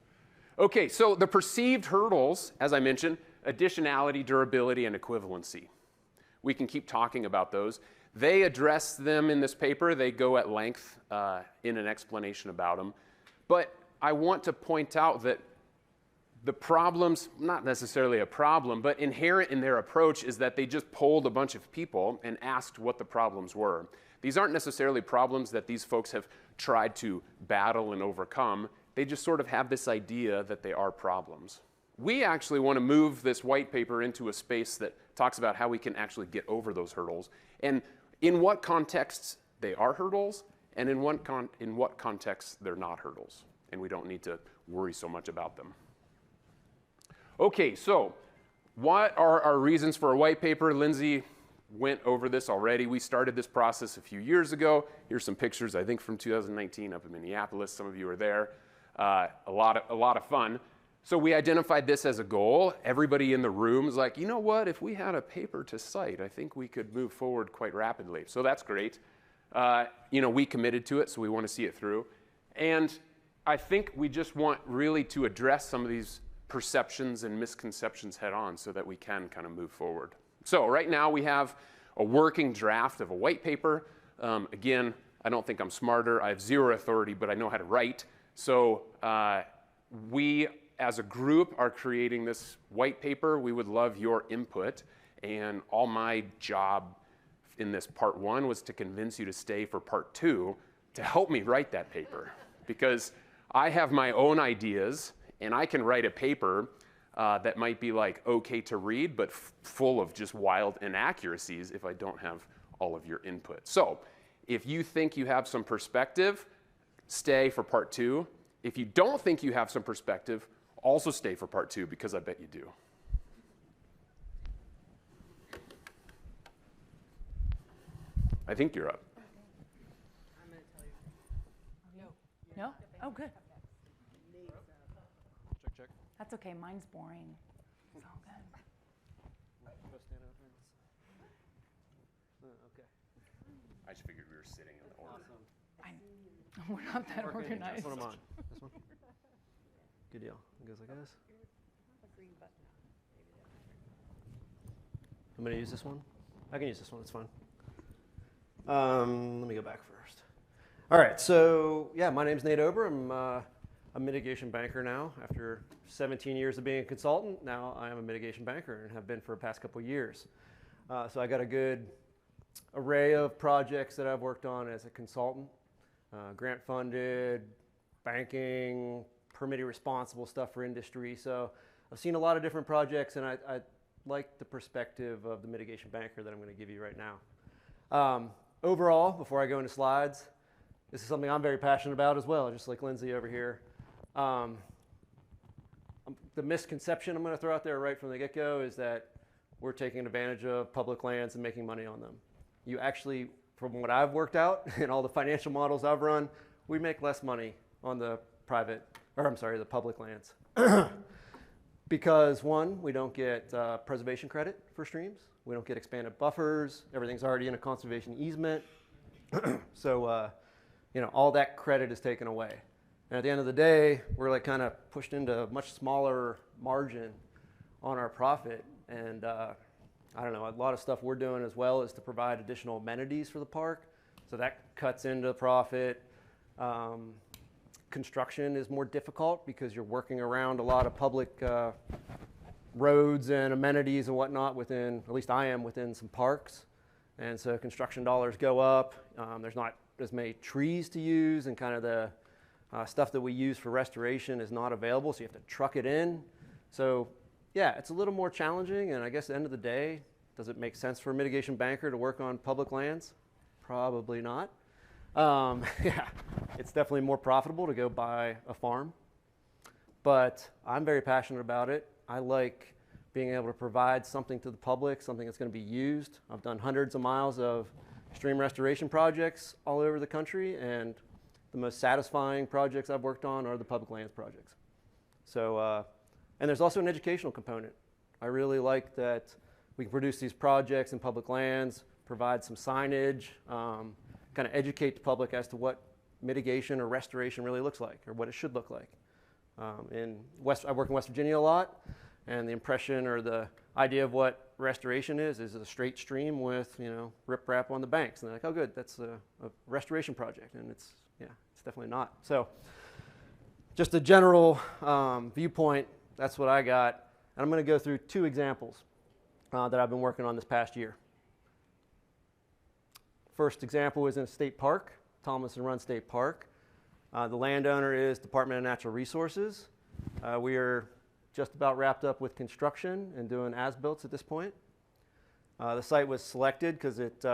Okay, so the perceived hurdles, as I mentioned, additionality, durability, and equivalency. We can keep talking about those. They address them in this paper. They go at length in an explanation about them. But I want to point out that the problems, not necessarily a problem, but inherent in their approach is that they just polled a bunch of people and asked what the problems were. These aren't necessarily problems that these folks have tried to battle and overcome. They just sort of have this idea that they are problems. We actually want to move this white paper into a space that talks about how we can actually get over those hurdles and in what contexts they are hurdles and in what contexts they're not hurdles. And we don't need to worry so much about them. Okay, so what are our reasons for a white paper? Lindsay went over this already. We started this process a few years ago. Here's some pictures, I think, from 2019 up in Minneapolis. Some of you were there. A lot of fun. So we identified this as a goal. Everybody in the room is like, you know what? If we had a paper to cite, I think we could move forward quite rapidly. So that's great. We committed to it, so we want to see it through. And I think we just want really to address some of these perceptions and misconceptions head on so that we can kind of move forward. So right now we have a working draft of a white paper. Again, I don't think I'm smarter. I have zero authority, but I know how to write. So we, as a group, are creating this white paper. We would love your input. And all my job in this part one was to convince you to stay for part two to help me write that paper. Because I have my own ideas, and I can write a paper that might be okay to read, but full of just wild inaccuracies if I don't have all of your input. So if you think you have some perspective, stay for part two. If you don't think you have some perspective, also stay for part two, because I bet you do. I think you're up. No? Oh, good. Check, check. That's okay. Mine's boring. It's all good. Okay. I just figured we were sitting in the order. We're not that organized. This one I'm on. This one? Good deal. It goes like this. I'm going to use this one. I can use this one. It's fine. Let me go back first. All right. So, yeah, my name's Nate Ober. I'm a mitigation banker now. After 17 years of being a consultant, now I am a mitigation banker and have been for the past couple of years. So I got a good array of projects that I've worked on as a consultant. Grant funded, banking, permitting responsible stuff for industry. So I've seen a lot of different projects, and I like the perspective of the mitigation banker that I'm going to give you right now. Overall, before I go into slides, this is something I'm very passionate about as well, just like Lindsay over here. The misconception I'm going to throw out there right from the get-go is that we're taking advantage of public lands and making money on them. You actually, from what I've worked out and all the financial models I've run, we make less money on the the public lands. Because one, we don't get preservation credit for streams. We don't get expanded buffers. Everything's already in a conservation easement. So, all that credit is taken away. And at the end of the day, we're like kind of pushed into a much smaller margin on our profit. And I don't know, a lot of stuff we're doing as well is to provide additional amenities for the park. So that cuts into profit. Construction is more difficult because you're working around a lot of public roads and amenities and whatnot within, at least I am, within some parks. And so construction dollars go up. There's not as many trees to use, and kind of the stuff that we use for restoration is not available, so you have to truck it in. So yeah, it's a little more challenging, and I guess at the end of the day, does it make sense for a mitigation banker to work on public lands? Probably not. Yeah, it's definitely more profitable to go buy a farm, but I'm very passionate about it. I like being able to provide something to the public, something that's going to be used. I've done hundreds of miles of stream restoration projects all over the country, and the most satisfying projects I've worked on are the public lands projects. So, and there's also an educational component. I really like that we can produce these projects in public lands, provide some signage, kind of educate the public as to what mitigation or restoration really looks like, or what it should look like. I work in West Virginia a lot, and the impression or the idea of what restoration is a straight stream with, riprap on the banks. And they're like, oh good, that's a restoration project. And it's definitely not. So just a general viewpoint, that's what I got. And I'm going to go through two examples that I've been working on this past year. First example is in a state park, Thomas and Run State Park. The landowner is Department of Natural Resources. We are just about wrapped up with construction and doing as-builts at this point. The site was selected because it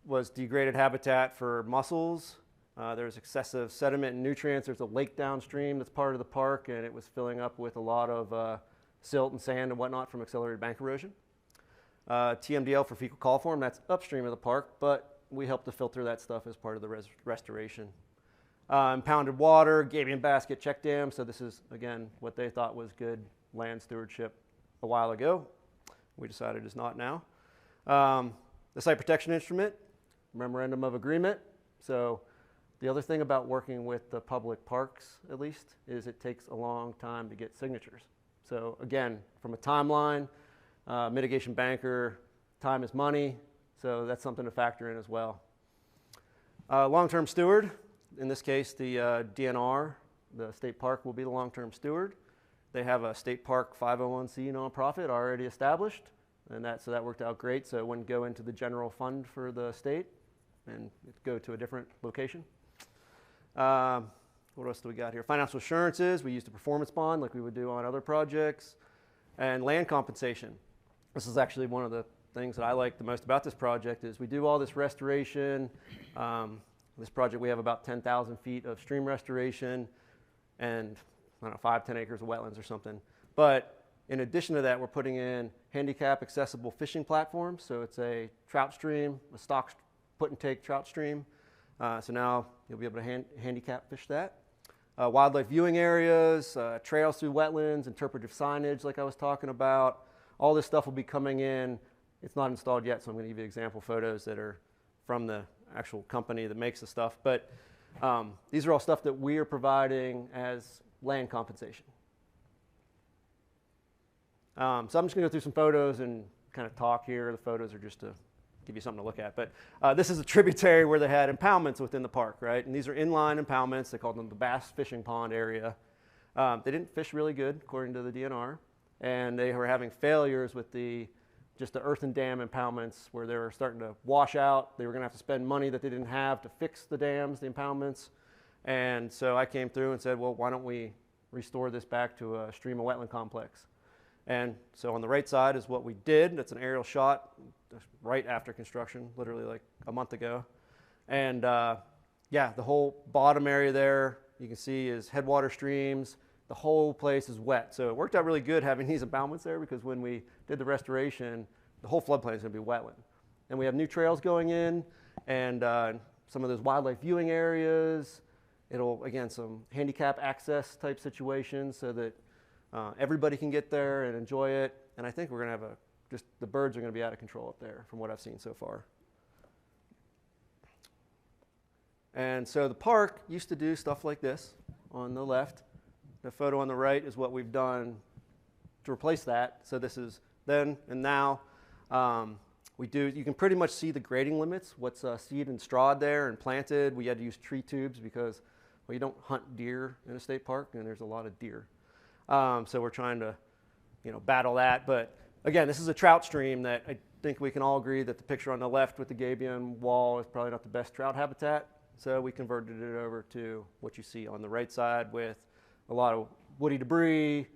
was degraded habitat for mussels. There's excessive sediment and nutrients. There's a lake downstream that's part of the park, and it was filling up with a lot of silt and sand and whatnot from accelerated bank erosion. TMDL for fecal coliform, that's upstream of the park, but we help to filter that stuff as part of the restoration. Impounded water, gabion basket check dam. So this is, again, what they thought was good land stewardship a while ago. We decided it's not now. The site protection instrument, memorandum of agreement. So the other thing about working with the public parks, at least, is it takes a long time to get signatures. So again, from a timeline, mitigation banker, time is money. So that's something to factor in as well. Long-term steward. In this case, the DNR, the state park, will be the long-term steward. They have a state park 501c nonprofit already established, and so that worked out great. So it wouldn't go into the general fund for the state and go to a different location. What else do we got here? Financial assurances. We used a performance bond like we would do on other projects, and land compensation. This is actually one of the things that I like the most about this project is we do all this restoration. This project, we have about 10,000 feet of stream restoration and, 5-10 acres of wetlands or something. But in addition to that, we're putting in handicap accessible fishing platforms. So it's a trout stream, a stock put and take trout stream. So now you'll be able to handicap fish that. Wildlife viewing areas, trails through wetlands, interpretive signage like I was talking about. All this stuff will be coming in. It's not installed yet, so I'm going to give you example photos that are from the actual company that makes the stuff. But these are all stuff that we are providing as land compensation. So I'm just going to go through some photos and kind of talk here. The photos are just to give you something to look at. But this is a tributary where they had impoundments within the park, right? And these are inline impoundments. They called them the Bass Fishing Pond area. They didn't fish really good, according to the DNR. And they were having failures with just the earthen dam impoundments where they were starting to wash out. They were going to have to spend money that they didn't have to fix the dams, the impoundments. And so I came through and said, well, why don't we restore this back to a stream and wetland complex? And so on the right side is what we did. That's an aerial shot right after construction, literally like a month ago. And yeah, the whole bottom area there you can see is headwater streams. The whole place is wet. So it worked out really good having these impoundments there, because when we did the restoration, the whole floodplain is going to be wetland. And we have new trails going in, and some of those wildlife viewing areas. It'll, again, some handicap access type situations so that everybody can get there and enjoy it. And I think we're going to have just the birds are going to be out of control up there from what I've seen so far. And so the park used to do stuff like this on the left. The photo on the right is what we've done to replace that. So this is then and now. You can pretty much see the grading limits, what's seed and strawed there and planted. We had to use tree tubes because, well, you don't hunt deer in a state park, and there's a lot of deer. So we're trying to, battle that. But again, this is a trout stream that I think we can all agree that the picture on the left with the gabion wall is probably not the best trout habitat. So we converted it over to what you see on the right side with a lot of woody debris,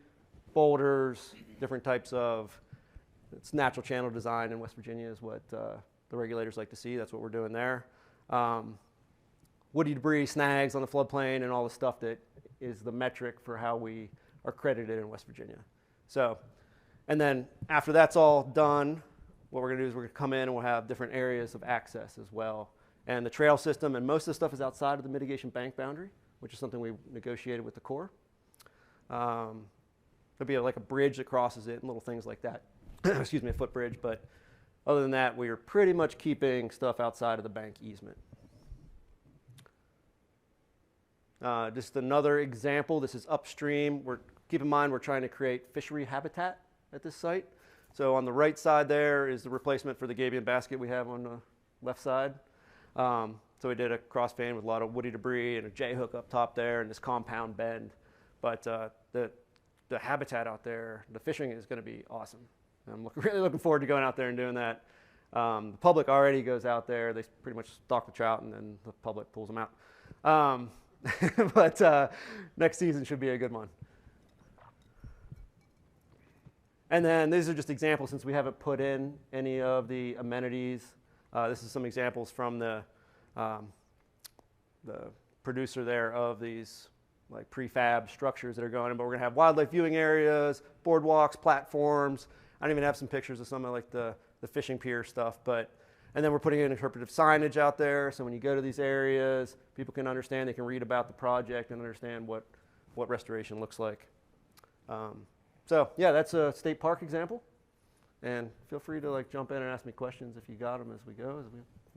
boulders, different types of, it's natural channel design in West Virginia is what the regulators like to see. That's what we're doing there. Woody debris, snags on the floodplain, and all the stuff that is the metric for how we are credited in West Virginia. So, and then after that's all done, what we're going to do is we're going to come in and we'll have different areas of access as well. And the trail system, and most of the stuff is outside of the mitigation bank boundary, which is something we negotiated with the Corps. There'll be like a bridge that crosses it and little things like that. Excuse me, a footbridge. But other than that, we are pretty much keeping stuff outside of the bank easement. Just another example. This is upstream. Keep in mind we're trying to create fishery habitat at this site. So on the right side there is the replacement for the gabion basket we have on the left side. So we did a cross fan with a lot of woody debris and a J-hook up top there and this compound bend. But the habitat out there, the fishing is going to be awesome. I'm really looking forward to going out there and doing that. The public already goes out there. They pretty much stalk the trout, and then the public pulls them out. But next season should be a good one. And then these are just examples since we haven't put in any of the amenities. This is some examples from the producer there of these like prefab structures that are going in. But we're going to have wildlife viewing areas, boardwalks, platforms. I even have some pictures of some of like the fishing pier stuff. And then we're putting in interpretive signage out there. So when you go to these areas, people can understand, they can read about the project and understand what restoration looks like. So yeah, that's a state park example. And feel free to like jump in and ask me questions if you got them as we go.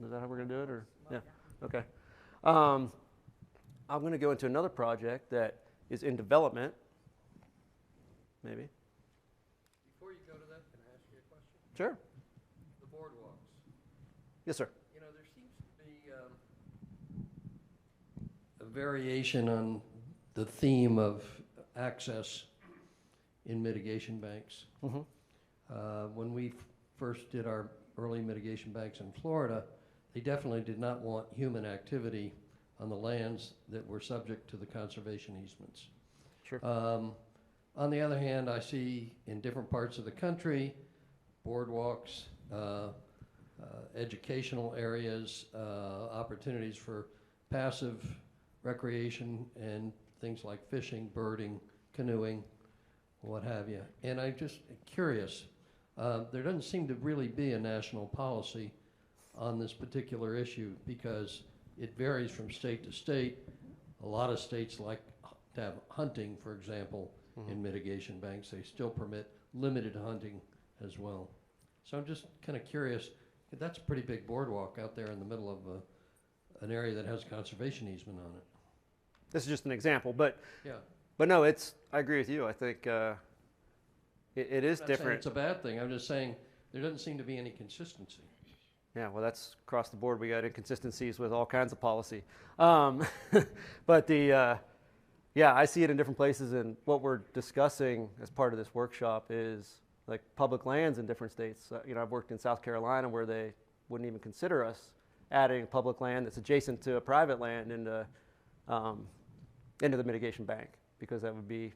Is that how we're going to do it? Or yeah, okay. I'm going to go into another project that is in development. Maybe. Before you go to that, can I ask you a question? Sure. The boardwalks. Yes, sir. There seems to be a variation on the theme of access in mitigation banks. Mm-hmm. When we first did our early mitigation banks in Florida, they definitely did not want human activity on the lands that were subject to the conservation easements. Sure. On the other hand, I see in different parts of the country, boardwalks, educational areas, opportunities for passive recreation and things like fishing, birding, canoeing, what have you. And I'm just curious, there doesn't seem to really be a national policy on this particular issue because it varies from state to state. A lot of states like to have hunting, for example, in mitigation banks. They still permit limited hunting as well. So I'm just kind of curious. That's a pretty big boardwalk out there in the middle of an area that has a conservation easement on it. This is just an example, but Yeah. but no, it's, I agree with you. I think it is I'm not saying different. it's a bad thing. I'm just saying there doesn't seem to be any consistency. Yeah, well, that's across the board. We got inconsistencies with all kinds of policy. But yeah, I see it in different places, and what we're discussing as part of this workshop is like public lands in different states. You know, I've worked in South Carolina where they wouldn't even consider us adding public land that's adjacent to a private land into the mitigation bank because that would be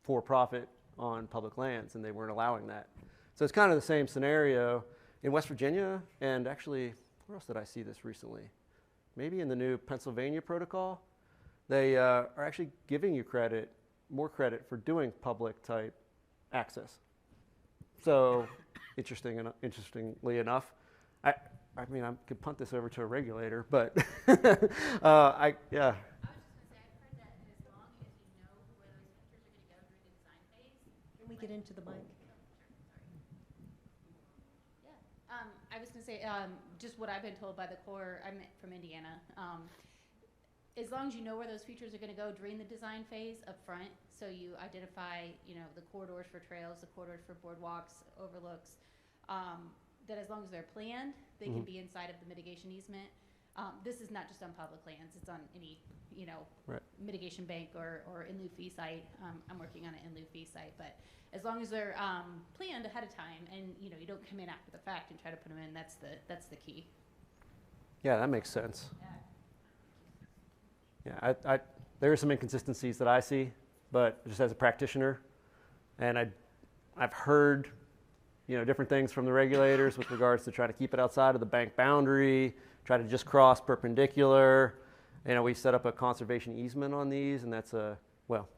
for profit on public lands, and they weren't allowing that. So it's kind of the same scenario in West Virginia, and actually, where else did I see this recently? Maybe in the new Pennsylvania protocol. They are actually giving you more credit for doing public type access. So interestingly enough, I mean, I could punt this over to a regulator, but yeah. I was just going to say, I've heard that as long as you know where those features are going to go during the design phase. Can we get into the mic? Yeah. I was going to say, just what I've been told by the Corps, I'm from Indiana. As long as you know where those features are going to go during the design phase up front, so you identify, you know, the corridors for trails, the corridors for boardwalks, overlooks, that as long as they're planned, they can be inside of the mitigation easement. This is not just on public lands, it's on any, you know, mitigation bank or in lieu fee site. I'm working on an in lieu fee site, but as long as they're planned ahead of time and, you know, you don't come in after the fact and try to put them in, that's the key. Yeah, that makes sense. Yeah, there are some inconsistencies that I see, but just as a practitioner, and I've heard, you know, different things from the regulators with regards to try to keep it outside of the bank boundary, try to just cross perpendicular. You know, we set up a conservation easement on these, and that's well,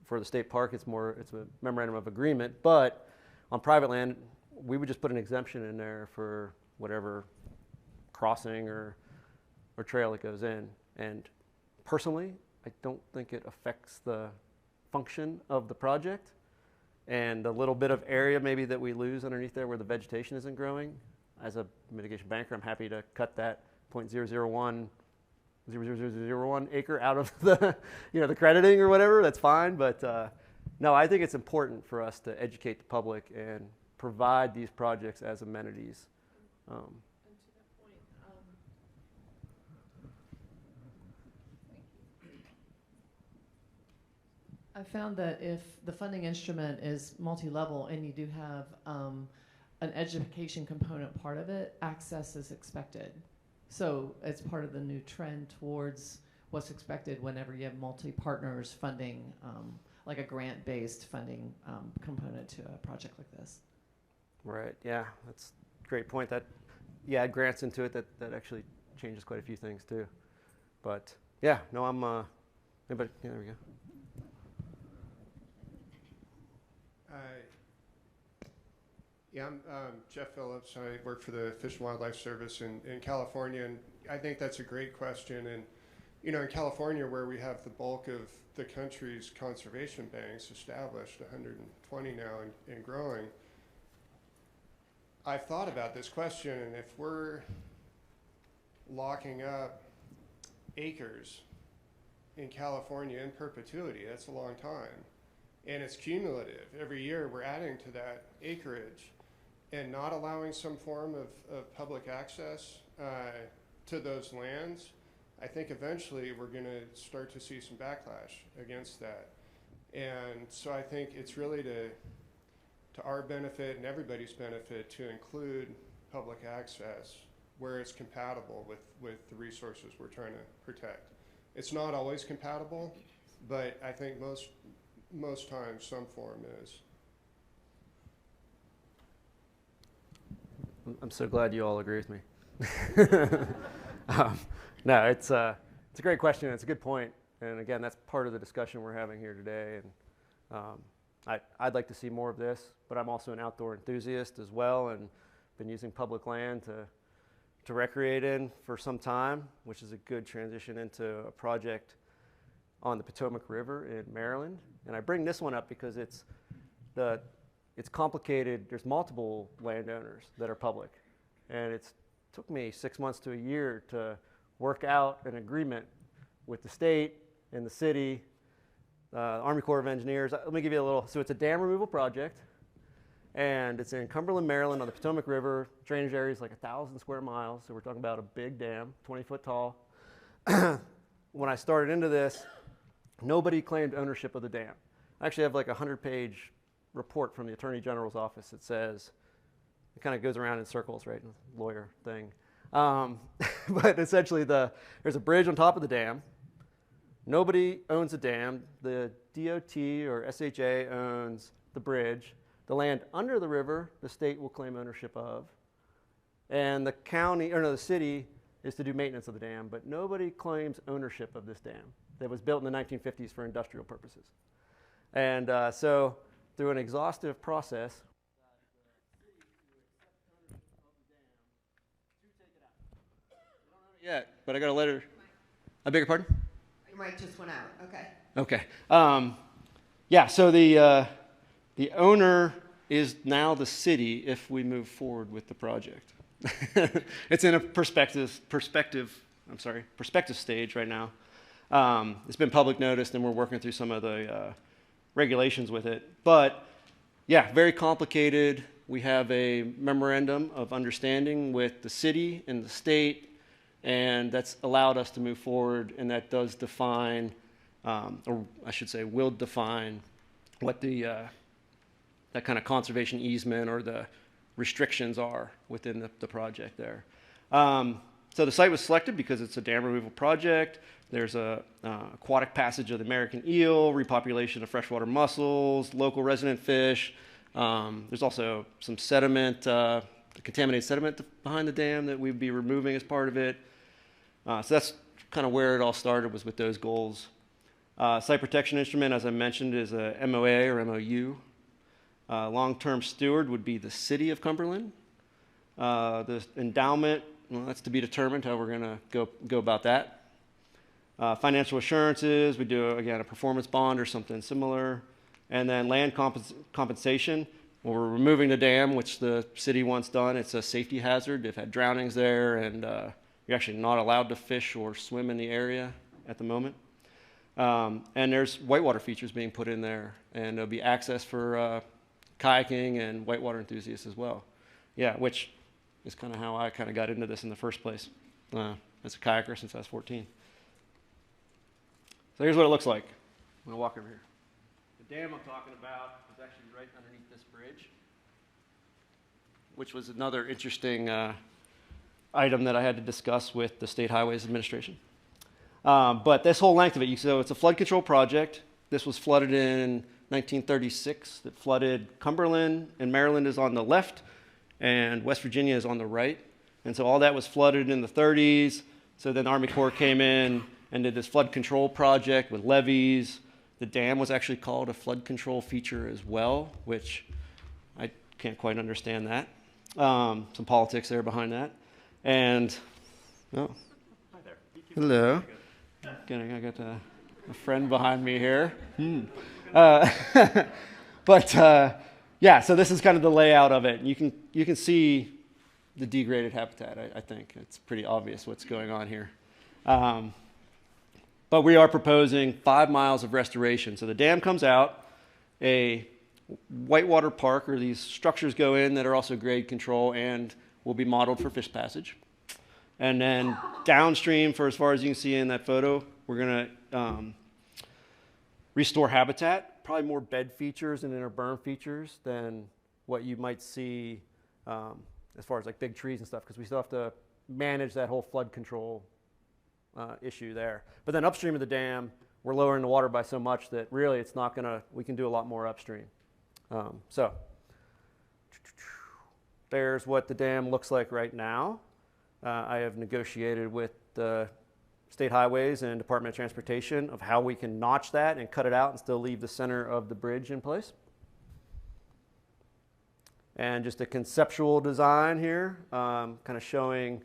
for the state park, it's a memorandum of agreement, but on private land, we would just put an exemption in there for whatever crossing or trail it goes in. And personally, I don't think it affects the function of the project, and the little bit of area maybe that we lose underneath there where the vegetation isn't growing. As a mitigation banker, I'm happy to cut that 0.001 acre out of the, you know, the crediting or whatever. That's fine, but no, I think it's important for us to educate the public and provide these projects as amenities. I found that if the funding instrument is multi-level and you do have an education component part of it, access is expected. So it's part of the new trend towards what's expected whenever you have multi-partners funding, like a grant-based funding component to a project like this. Right, yeah, that's a great point. That, you add grants into it, that actually changes quite a few things too. But yeah, no, anybody, yeah, there we go. Yeah, I'm Jeff Phillips. I work for the Fish and Wildlife Service in California, and I think that's a great question. And, you know, in California, where we have the bulk of the country's conservation banks established, 120 now and growing, I've thought about this question, and if we're locking up acres in California in perpetuity, that's a long time. And it's cumulative. Every year we're adding to that acreage and not allowing some form of public access to those lands. I think eventually we're going to start to see some backlash against that. And so I think it's really to our benefit and everybody's benefit to include public access where it's compatible with the resources we're trying to protect. It's not always compatible, but I think most times some form is. I'm so glad you all agree with me. No, it's a great question. It's a good point. And again, that's part of the discussion we're having here today. And I'd like to see more of this, but I'm also an outdoor enthusiast as well, and been using public land to to recreate in for some time, which is a good transition into a project on the Potomac River in Maryland. And I bring this one up because it's complicated. There's multiple landowners that are public. And it took me 6 months to a year to work out an agreement with the state and the city, Army Corps of Engineers. Let me give you a little. So it's a dam removal project. And it's in Cumberland, Maryland on the Potomac River. Drainage area is like 1,000 square miles. So we're talking about a big dam, 20 foot tall. When I started into this, nobody claimed ownership of the dam. I actually have like a 100-page report from the Attorney General's office that says, it kind of goes around in circles, right? Lawyer thing. But essentially there's a bridge on top of the dam. Nobody owns the dam. The DOT or SHA owns the bridge. The land under the river, the state will claim ownership of. And the county, or no, the city is to do maintenance of the dam, but nobody claims ownership of this dam that was built in the 1950s for industrial purposes. And so through an exhaustive process, yet, but I got a letter. I beg your pardon? Your mic just went out. Okay. Okay. Yeah, so the owner is now the city if we move forward with the project. It's in a perspective stage right now. It's been public noticed and we're working through some of the regulations with it. But yeah, very complicated. We have a memorandum of understanding with the city and the state, and that's allowed us to move forward, and that does define, or I should say will define, what the that kind of conservation easement or the restrictions are within the project there. So the site was selected because it's a dam removal project. There's a aquatic passage of the American eel, repopulation of freshwater mussels, local resident fish. There's also some sediment, contaminated sediment behind the dam that we'd be removing as part of it. So that's kind of where it all started, was with those goals. Site protection instrument, as I mentioned, is a MOA or MOU. Long-term steward would be the city of Cumberland. The endowment, well, that's to be determined how we're going to go about that. Financial assurances, we do, again, a performance bond or something similar. And then land compensation, well, we're removing the dam, which the city wants done. It's a safety hazard. They've had drownings there, and you're actually not allowed to fish or swim in the area at the moment. And there's whitewater features being put in there, and there'll be access for kayaking and whitewater enthusiasts as well. Yeah, which is kind of how I kind of got into this in the first place as a kayaker since I was 14. So here's what it looks like. I'm going to walk over here. The dam I'm talking about is actually right underneath this bridge, which was another interesting item that I had to discuss with the State Highways Administration. But this whole length of it, so it's a flood control project. This was flooded in 1936. It flooded Cumberland, and Maryland is on the left, and West Virginia is on the right. And so all that was flooded in the 30s. So then the Army Corps came in and did this flood control project with levees. The dam was actually called a flood control feature as well, which I can't quite understand that. Some politics there behind that. And, oh, hi there. Hello. I got a friend behind me here. But yeah, so this is kind of the layout of it. You can see the degraded habitat. I think it's pretty obvious what's going on here. But we are proposing 5 miles of restoration. So the dam comes out, a whitewater park, or these structures go in that are also grade control and will be modeled for fish passage. And then downstream, for as far as you can see in that photo, we're going to restore habitat, probably more bed features and inner berm features than what you might see as far as like big trees and stuff, because we still have to manage that whole flood control issue there. But then upstream of the dam, we're lowering the water by so much that really it's not going to, we can do a lot more upstream. So there's what the dam looks like right now. I have negotiated with the State Highways and Department of Transportation of how we can notch that and cut it out and still leave the center of the bridge in place. And just a conceptual design here, kind of showing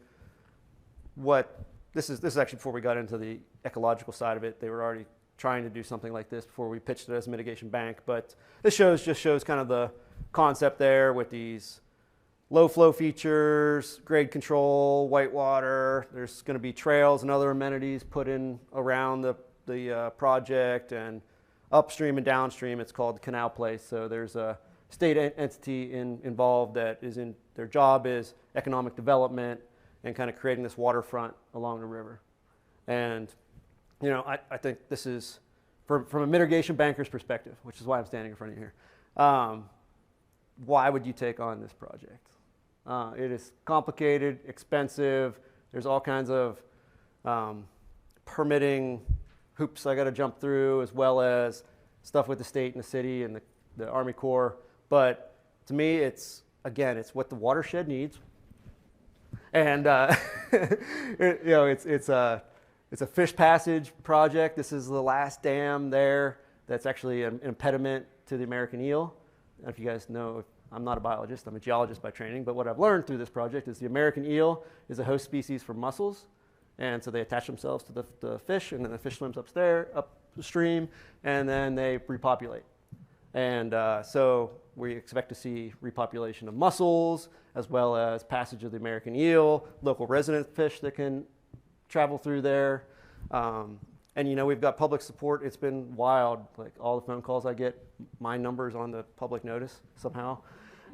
this is actually before we got into the ecological side of it. They were already trying to do something like this before we pitched it as a mitigation bank. But this just shows kind of the concept there with these low flow features, grade control, whitewater. There's going to be trails and other amenities put in around the project, and upstream and downstream. It's called Canal Place. So there's a state entity involved that is in their job is economic development and kind of creating this waterfront along the river. And I think this is from a mitigation banker's perspective, which is why I'm standing in front of you here. Why would you take on this project? It is complicated, expensive. There's all kinds of permitting hoops I got to jump through, as well as stuff with the state and the city and the Army Corps. But to me, it's what the watershed needs. And it's a fish passage project. This is the last dam there that's actually an impediment to the American eel. I don't know if you guys know, I'm not a biologist, I'm a geologist by training, but what I've learned through this project is the American eel is a host species for mussels. And so they attach themselves to the fish, and then the fish swims upstream, and then they repopulate. And so we expect to see repopulation of mussels, as well as passage of the American eel, local resident fish that can travel through there. And we've got public support. It's been wild. Like all the phone calls I get, my number's on the public notice somehow.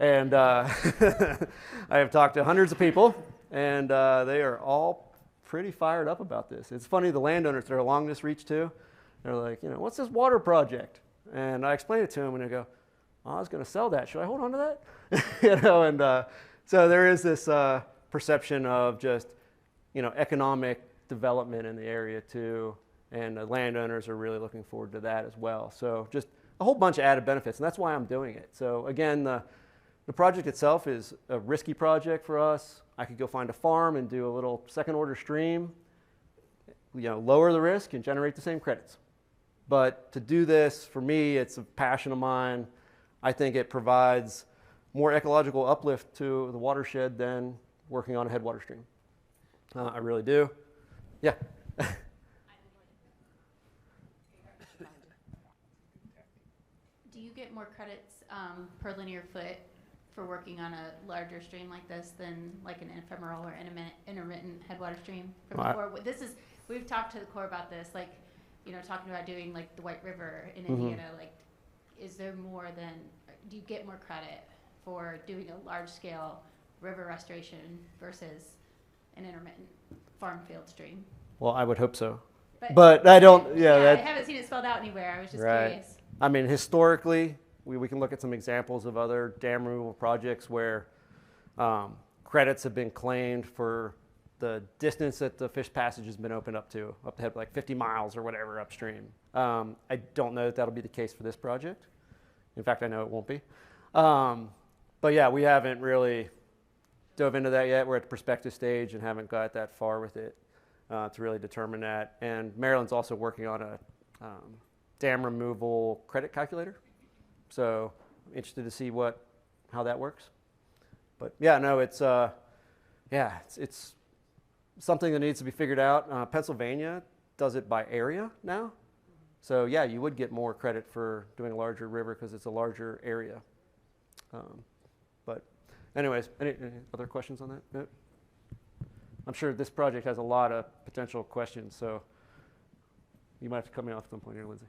And I have talked to hundreds of people, and they are all pretty fired up about this. It's funny, the landowners that are along this reach too, they're like, what's this water project? And I explained it to them, and they go, I was going to sell that. Should I hold on to that? So there is this perception of just, economic development in the area too, and the landowners are really looking forward to that as well. So just a whole bunch of added benefits, and that's why I'm doing it. So again, the project itself is a risky project for us. I could go find a farm and do a little second order stream, lower the risk and generate the same credits. But to do this, for me, it's a passion of mine. I think it provides more ecological uplift to the watershed than working on a headwater stream. I really do. Yeah. Do you get more credits per linear foot for working on a larger stream like this than like an ephemeral or intermittent headwater stream from the Corps? We've talked to the Corps about this, like, talking about doing like the White River in Indiana. Like, is there more than, do you get more credit for doing a large scale river restoration versus an intermittent farm field stream? Well, I would hope so. But I don't, I haven't seen it spelled out anywhere. I was just curious. I mean, historically, we can look at some examples of other dam removal projects where credits have been claimed for the distance that the fish passage has been opened up to like 50 miles or whatever upstream. I don't know that that'll be the case for this project. In fact, I know it won't be. But yeah, we haven't really dove into that yet. We're at the prospective stage and haven't got that far with it to really determine that. And Maryland's also working on a dam removal credit calculator. So I'm interested to see how that works. But yeah, no, it's something that needs to be figured out. Pennsylvania does it by area now. So yeah, you would get more credit for doing a larger river because it's a larger area. But anyways, any other questions on that? No? I'm sure this project has a lot of potential questions, so you might have to cut me off at some point here, Lindsay.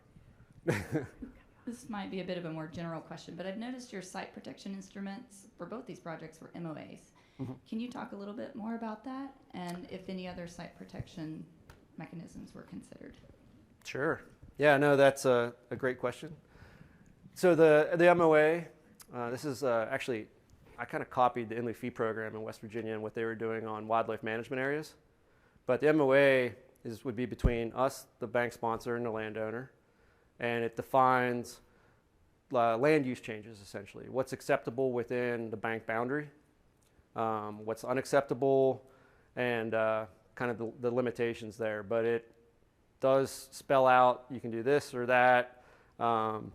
This might be a bit of a more general question, but I've noticed your site protection instruments for both these projects were MOAs. Can you talk a little bit more about that, and if any other site protection mechanisms were considered? Sure. Yeah, no, that's a great question. So the MOA, this is actually, I kind of copied the Inley Fee program in West Virginia and what they were doing on wildlife management areas. But the MOA would be between us, the bank sponsor, and the landowner. And it defines land use changes, essentially. What's acceptable within the bank boundary, what's unacceptable, and kind of the limitations there. But it does spell out you can do this or that, who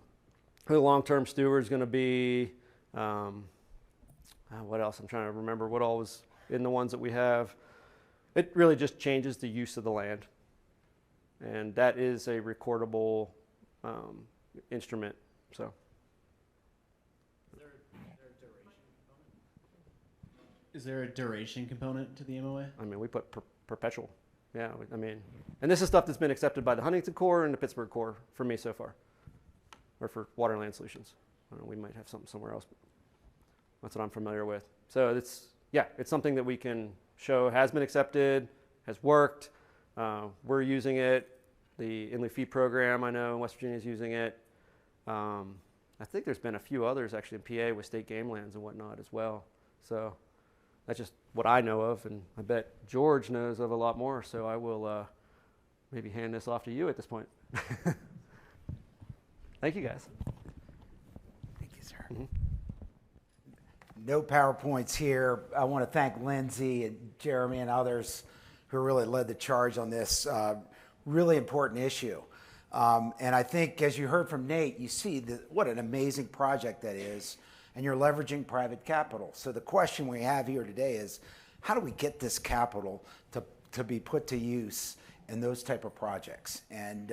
the long-term steward is going to be, what else? I'm trying to remember what all was in the ones that we have. It really just changes the use of the land. And that is a recordable instrument. So. Is there a duration component to the MOA? I mean, we put perpetual. Yeah, I mean, and this is stuff that's been accepted by the Huntington Corps and the Pittsburgh Corps for me so far, or for Water and Land Solutions. I don't know, we might have something somewhere else, but that's what I'm familiar with. So it's something that we can show has been accepted, has worked. We're using it. The Inland Fee Program, I know in West Virginia is using it. I think there's been a few others actually in PA with state game lands and whatnot as well. So that's just what I know of, and I bet George knows of a lot more, so I will maybe hand this off to you at this point. Thank you, guys. Thank you, sir. No PowerPoints here. I want to thank Lindsay and Jeremy and others who really led the charge on this really important issue. And I think, as you heard from Nate, you see what an amazing project that is, and you're leveraging private capital. So the question we have here today is, how do we get this capital to be put to use in those type of projects? And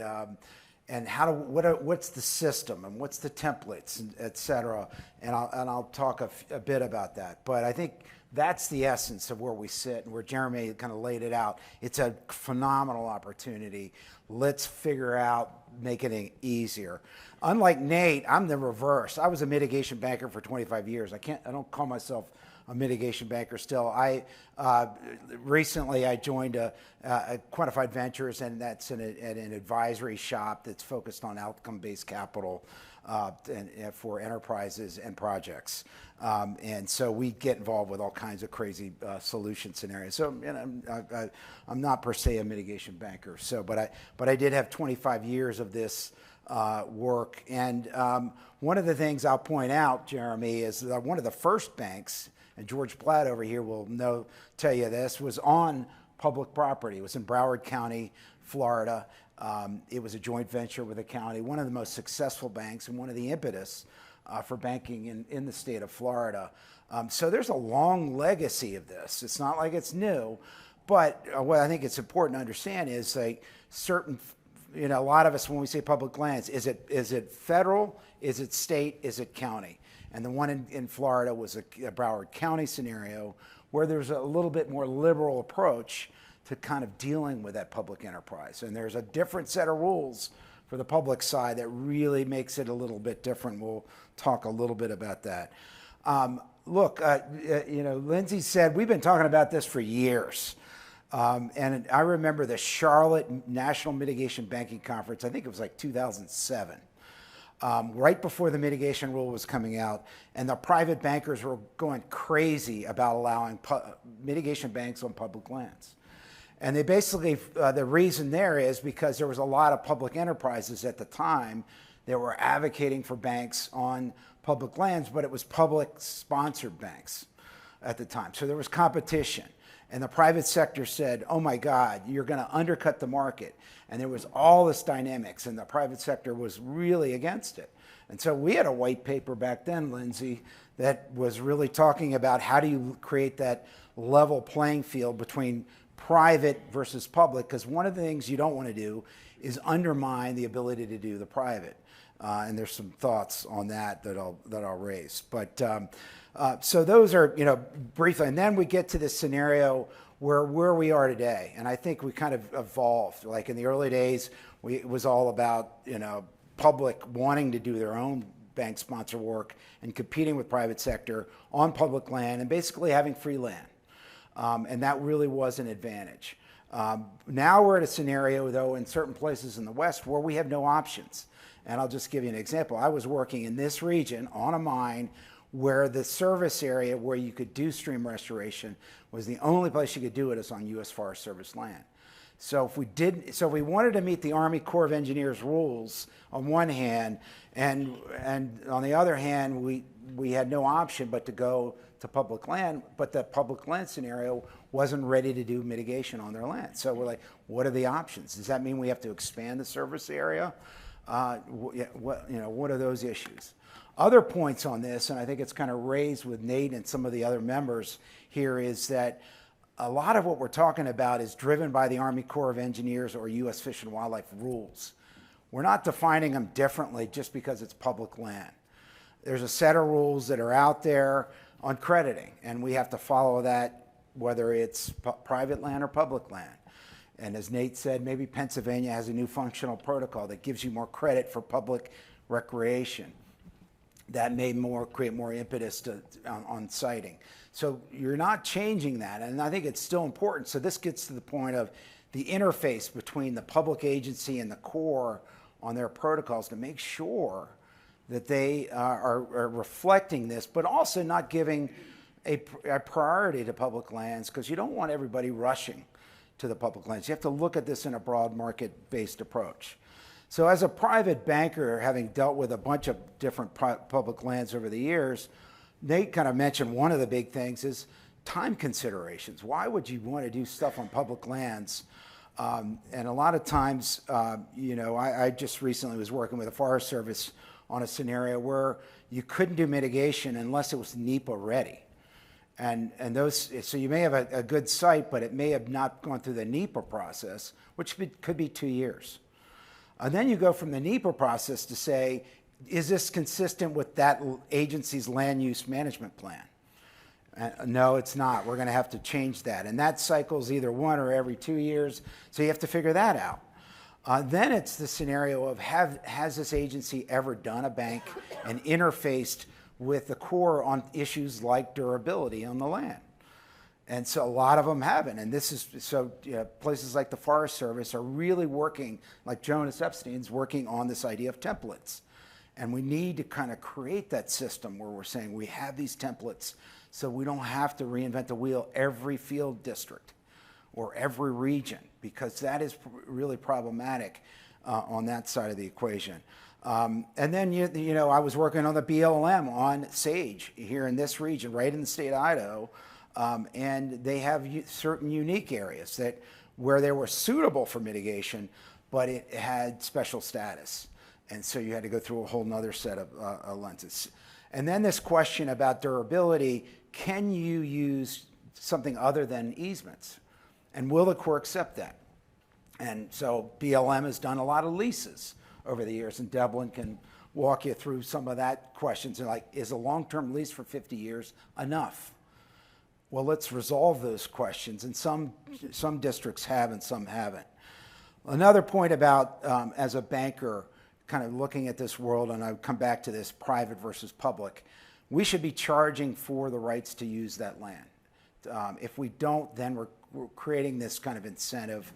what's the system, and what's the templates, and et cetera? And I'll talk a bit about that. But I think that's the essence of where we sit and where Jeremy kind of laid it out. It's a phenomenal opportunity. Let's figure out making it easier. Unlike Nate, I'm the reverse. I was a mitigation banker for 25 years. I don't call myself a mitigation banker still. Recently I joined a Quantified Ventures, and that's an advisory shop that's focused on outcome-based capital and for enterprises and projects. And so we get involved with all kinds of crazy solution scenarios. So I'm not per se a mitigation banker. So, but I did have 25 years of this work. And one of the things I'll point out, Jeremy, is that one of the first banks, and George Platt over here will tell you this, was on public property. It was in Broward County, Florida. It was a joint venture with the county, one of the most successful banks and one of the impetus for banking in the state of Florida. So there's a long legacy of this. It's not like it's new, but what I think it's important to understand is like certain, a lot of us, when we say public lands, is it federal, is it state, is it county? And the one in Florida was a Broward County scenario where there's a little bit more liberal approach to kind of dealing with that public enterprise. And there's a different set of rules for the public side that really makes it a little bit different. We'll talk a little bit about that. Lindsay said, we've been talking about this for years. And I remember the Charlotte National Mitigation Banking Conference, I think it was like 2007. Right before the mitigation rule was coming out, and the private bankers were going crazy about allowing mitigation banks on public lands. And they basically, the reason there is because there was a lot of public enterprises at the time that were advocating for banks on public lands, but it was public-sponsored banks at the time. So there was competition. And the private sector said, oh my God, you're going to undercut the market. And there was all this dynamics, and the private sector was really against it. And so we had a white paper back then, Lindsay, that was really talking about how do you create that level playing field between private versus public, because one of the things you don't want to do is undermine the ability to do the private. And there's some thoughts on that I'll raise. But so those are, briefly. And then we get to this scenario where we are today. And I think we kind of evolved. Like in the early days, it was all about, public wanting to do their own bank sponsor work and competing with private sector on public land and basically having free land. And that really was an advantage. Now we're at a scenario, though, in certain places in the West where we have no options. And I'll just give you an example. I was working in this region on a mine where the service area where you could do stream restoration was the only place you could do it is on U.S. Forest Service land. So if we wanted to meet the Army Corps of Engineers rules on one hand, and on the other hand, we had no option but to go to public land, but the public land scenario wasn't ready to do mitigation on their land. So we're like, what are the options? Does that mean we have to expand the service area? What are those issues? Other points on this, and I think it's kind of raised with Nate and some of the other members here, is that a lot of what we're talking about is driven by the Army Corps of Engineers or U.S. Fish and Wildlife rules. We're not defining them differently just because it's public land. There's a set of rules that are out there on crediting, and we have to follow that whether it's private land or public land. And as Nate said, maybe Pennsylvania has a new functional protocol that gives you more credit for public recreation. That may create more impetus on siting. So you're not changing that, and I think it's still important. So this gets to the point of the interface between the public agency and the Corps on their protocols to make sure that they are reflecting this, but also not giving a priority to public lands, because you don't want everybody rushing to the public lands. You have to look at this in a broad market-based approach. So as a private banker, having dealt with a bunch of different public lands over the years, Nate kind of mentioned one of the big things is time considerations. Why would you want to do stuff on public lands? And a lot of times, I just recently was working with the Forest Service on a scenario where you couldn't do mitigation unless it was NEPA ready. And so you may have a good site, but it may have not gone through the NEPA process, which could be 2 years. And then you go from the NEPA process to say, is this consistent with that agency's land use management plan? No, it's not. We're going to have to change that. And that cycle's either 1 or every 2 years, so you have to figure that out. Then it's the scenario of has this agency ever done a bank and interfaced with the Corps on issues like durability on the land? And so a lot of them haven't. And this is, so places like the Forest Service are really working, like Jonas Epstein's working on this idea of templates. And we need to kind of create that system where we're saying we have these templates so we don't have to reinvent the wheel every field district or every region, because that is really problematic on that side of the equation. And then, I was working on the BLM on sage here in this region, right in the state of Idaho. And they have certain unique areas where they were suitable for mitigation, but it had special status. And so you had to go through a whole nother set of lenses. And then this question about durability, can you use something other than easements? And will the Corps accept that? And so BLM has done a lot of leases over the years, and Devlin can walk you through some of that questions. Like, is a long-term lease for 50 years enough? Well, let's resolve those questions, and some districts have and some haven't. Another point about, as a banker, kind of looking at this world, and I would come back to this private versus public, we should be charging for the rights to use that land. If we don't, then we're creating this kind of incentive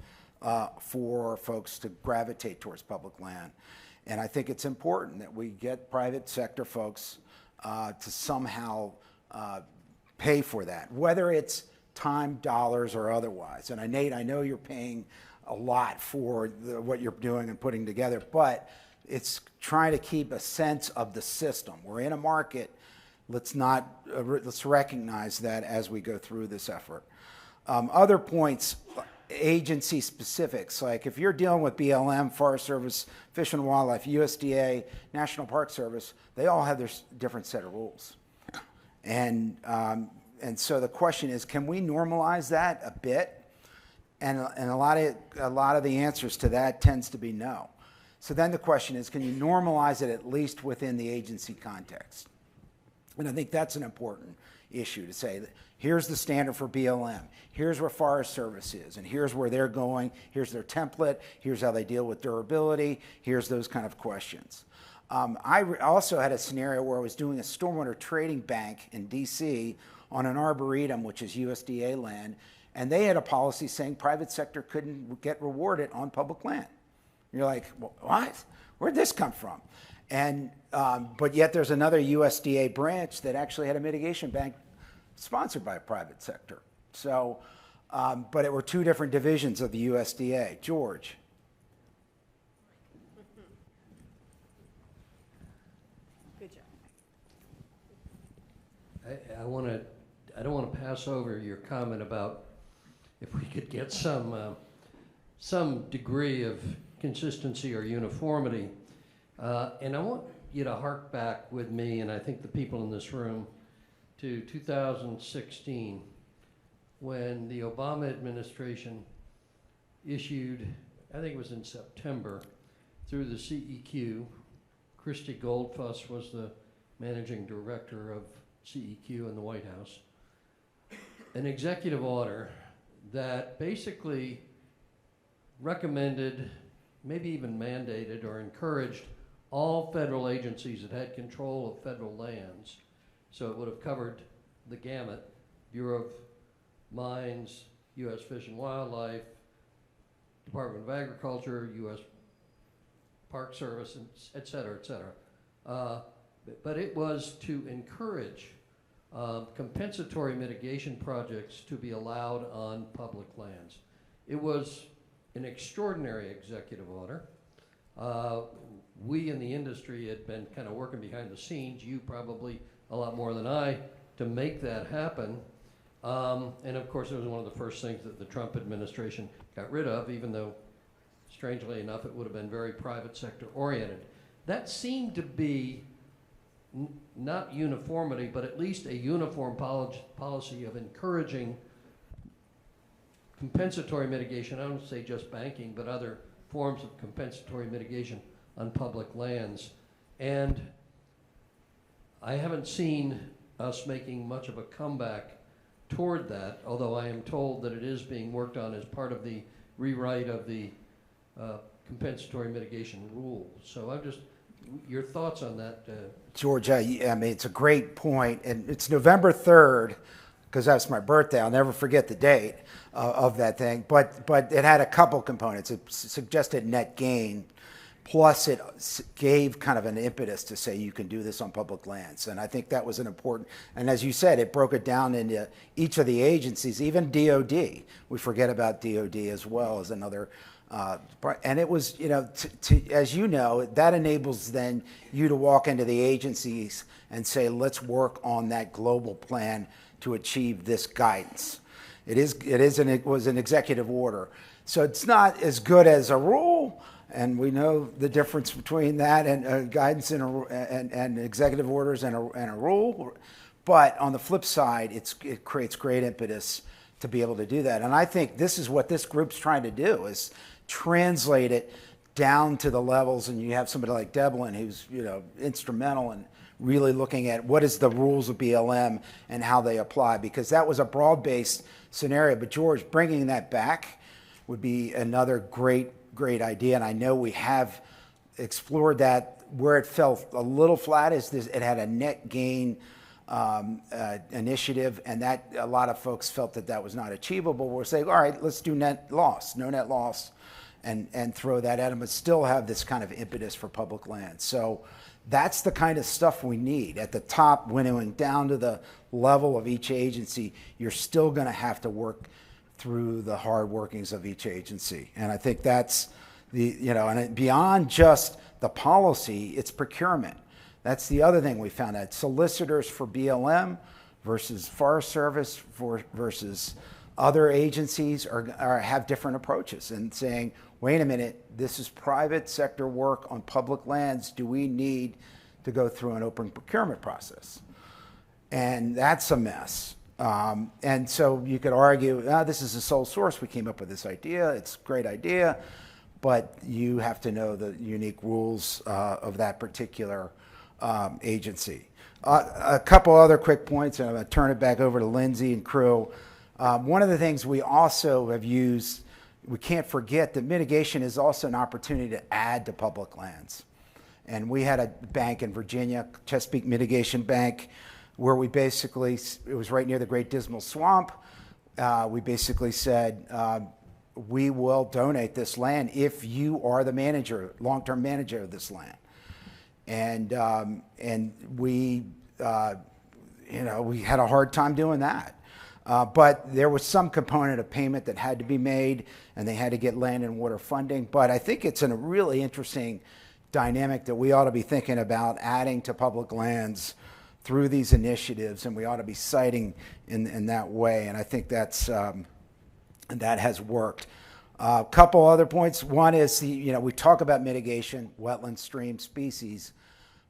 for folks to gravitate towards public land. And I think it's important that we get private sector folks to somehow pay for that, whether it's time, dollars, or otherwise. And Nate, I know you're paying a lot for what you're doing and putting together, but it's trying to keep a sense of the system. We're in a market. Let's recognize that as we go through this effort. Other points, agency specifics, like if you're dealing with BLM, Forest Service, Fish and Wildlife, USDA, National Park Service, they all have their different set of rules. And so the question is, can we normalize that a bit? And a lot of the answers to that tends to be no. So then the question is, can you normalize it at least within the agency context? And I think that's an important issue to say that here's the standard for BLM, here's where Forest Service is, and here's where they're going, here's their template, here's how they deal with durability, here's those kind of questions. I also had a scenario where I was doing a stormwater trading bank in DC on an arboretum, which is USDA land, and they had a policy saying private sector couldn't get rewarded on public land. You're like, well, what? Where'd this come from? And but yet there's another USDA branch that actually had a mitigation bank sponsored by a private sector. So, but it were two different divisions of the USDA. George. Good job. I don't want to pass over your comment about if we could get some degree of consistency or uniformity. And I want you to hark back with me, and I think the people in this room, to 2016, when the Obama administration issued, I think it was in September, through the CEQ. Christy Goldfuss was the managing director of CEQ in the White House, an executive order that basically recommended, maybe even mandated or encouraged all federal agencies that had control of federal lands, so it would have covered the gamut, Bureau of Mines, U.S. Fish and Wildlife, Department of Agriculture, U.S. Park Service, et cetera, et cetera. But it was to encourage compensatory mitigation projects to be allowed on public lands. It was an extraordinary executive order. We in the industry had been kind of working behind the scenes, you probably a lot more than I, to make that happen. And of course, it was one of the first things that the Trump administration got rid of, even though, strangely enough, it would have been very private sector oriented. That seemed to be not uniformity, but at least a uniform policy of encouraging compensatory mitigation. I don't say just banking, but other forms of compensatory mitigation on public lands. And I haven't seen us making much of a comeback toward that, although I am told that it is being worked on as part of the rewrite of the compensatory mitigation rules. So I'm just, your thoughts on that? George, I mean, it's a great point, and it's November 3rd, because that's my birthday. I'll never forget the date of that thing. But it had a couple components. It suggested net gain, plus it gave kind of an impetus to say you can do this on public lands. And I think that was an important, and as you said, it broke it down into each of the agencies, even DOD. We forget about DOD as well as another. And it was, you know, as you know, that enables then you to walk into the agencies and say, let's work on that global plan to achieve this guidance. It was an executive order. So it's not as good as a rule, and we know the difference between that and guidance and executive orders and a rule. But on the flip side, it creates great impetus to be able to do that. And I think this is what this group's trying to do, is translate it down to the levels. And you have somebody like Devlin, who's, you know, instrumental in really looking at what is the rules of BLM and how they apply, because that was a broad-based scenario. But George, bringing that back would be another great idea. And I know we have explored that. Where it fell a little flat is this: it had a net gain initiative, and that a lot of folks felt that was not achievable. We're saying, all right, let's do net loss, no net loss, and throw that at them, but still have this kind of impetus for public land. So that's the kind of stuff we need. At the top, winnowing down to the level of each agency, you're still going to have to work through the hard workings of each agency. And I think that's the, you know, and beyond just the policy, it's procurement. That's the other thing we found out. Solicitors for BLM versus Forest Service versus other agencies have different approaches, and saying, wait a minute, this is private sector work on public lands. Do we need to go through an open procurement process? And that's a mess. And so you could argue, this is a sole source. We came up with this idea. It's a great idea. But you have to know the unique rules of that particular agency. A couple other quick points, and I'm going to turn it back over to Lindsay and crew. One of the things we also have used, we can't forget that mitigation is also an opportunity to add to public lands. And we had a bank in Virginia, Chesapeake Mitigation Bank, where we basically, it was right near the Great Dismal Swamp. We basically said, we will donate this land if you are the manager, long-term manager of this land. And we, you know, we had a hard time doing that. But there was some component of payment that had to be made, and they had to get land and water funding. But I think it's a really interesting dynamic that we ought to be thinking about adding to public lands through these initiatives, and we ought to be citing in that way. And I think that's that has worked. A couple other points. One is, you know, we talk about mitigation, wetland, stream, species,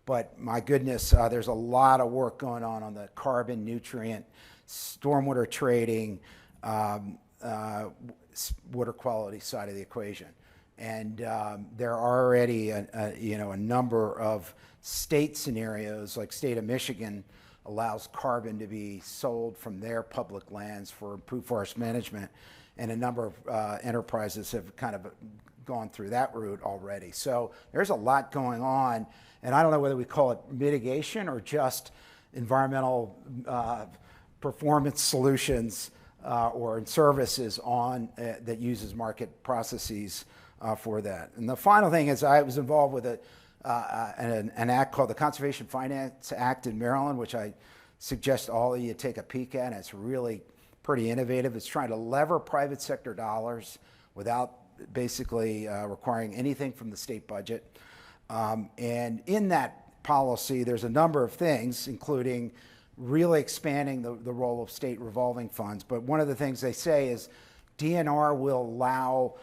but my goodness, there's a lot of work going on the carbon, nutrient, stormwater trading, water quality side of the equation. And there are already a number of state scenarios, like state of Michigan allows carbon to be sold from their public lands for improved forest management, and a number of enterprises have kind of gone through that route already. So there's a lot going on, and I don't know whether we call it mitigation or just environmental performance solutions or services on that uses market processes for that. And the final thing is I was involved with an act called the Conservation Finance Act in Maryland, which I suggest all of you take a peek at. And it's really pretty innovative. It's trying to lever private sector dollars without basically requiring anything from the state budget. And in that policy, there's a number of things, including really expanding the role of state revolving funds. But one of the things they say is DNR will allow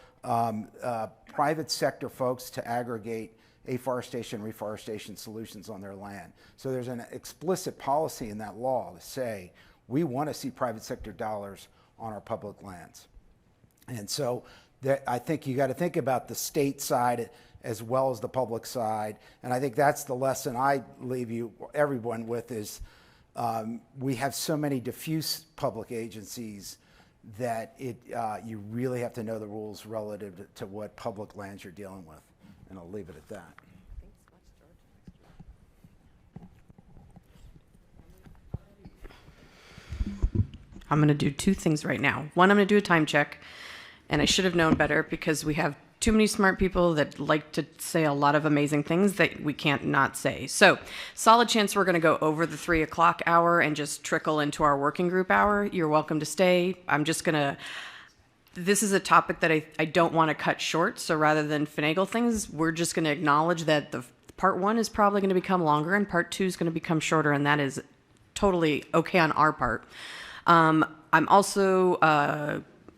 private sector folks to aggregate afforestation, reforestation solutions on their land. So there's an explicit policy in that law to say we want to see private sector dollars on our public lands. And so I think you got to think about the state side as well as the public side. And I think that's the lesson I leave everyone with is we have so many diffuse public agencies that you really have to know the rules relative to what public lands you're dealing with. And I'll leave it at that. I'm going to do two things right now. One, I'm going to do a time check, and I should have known better because we have too many smart people that like to say a lot of amazing things that we can't not say. So, solid chance we're going to go over the 3 o'clock hour and just trickle into our working group hour. You're welcome to stay. I'm just going to... This is a topic that I don't want to cut short, so rather than finagle things, we're just going to acknowledge that the part 1 is probably going to become longer and part 2 is going to become shorter, and that is totally okay on our part. I'm also,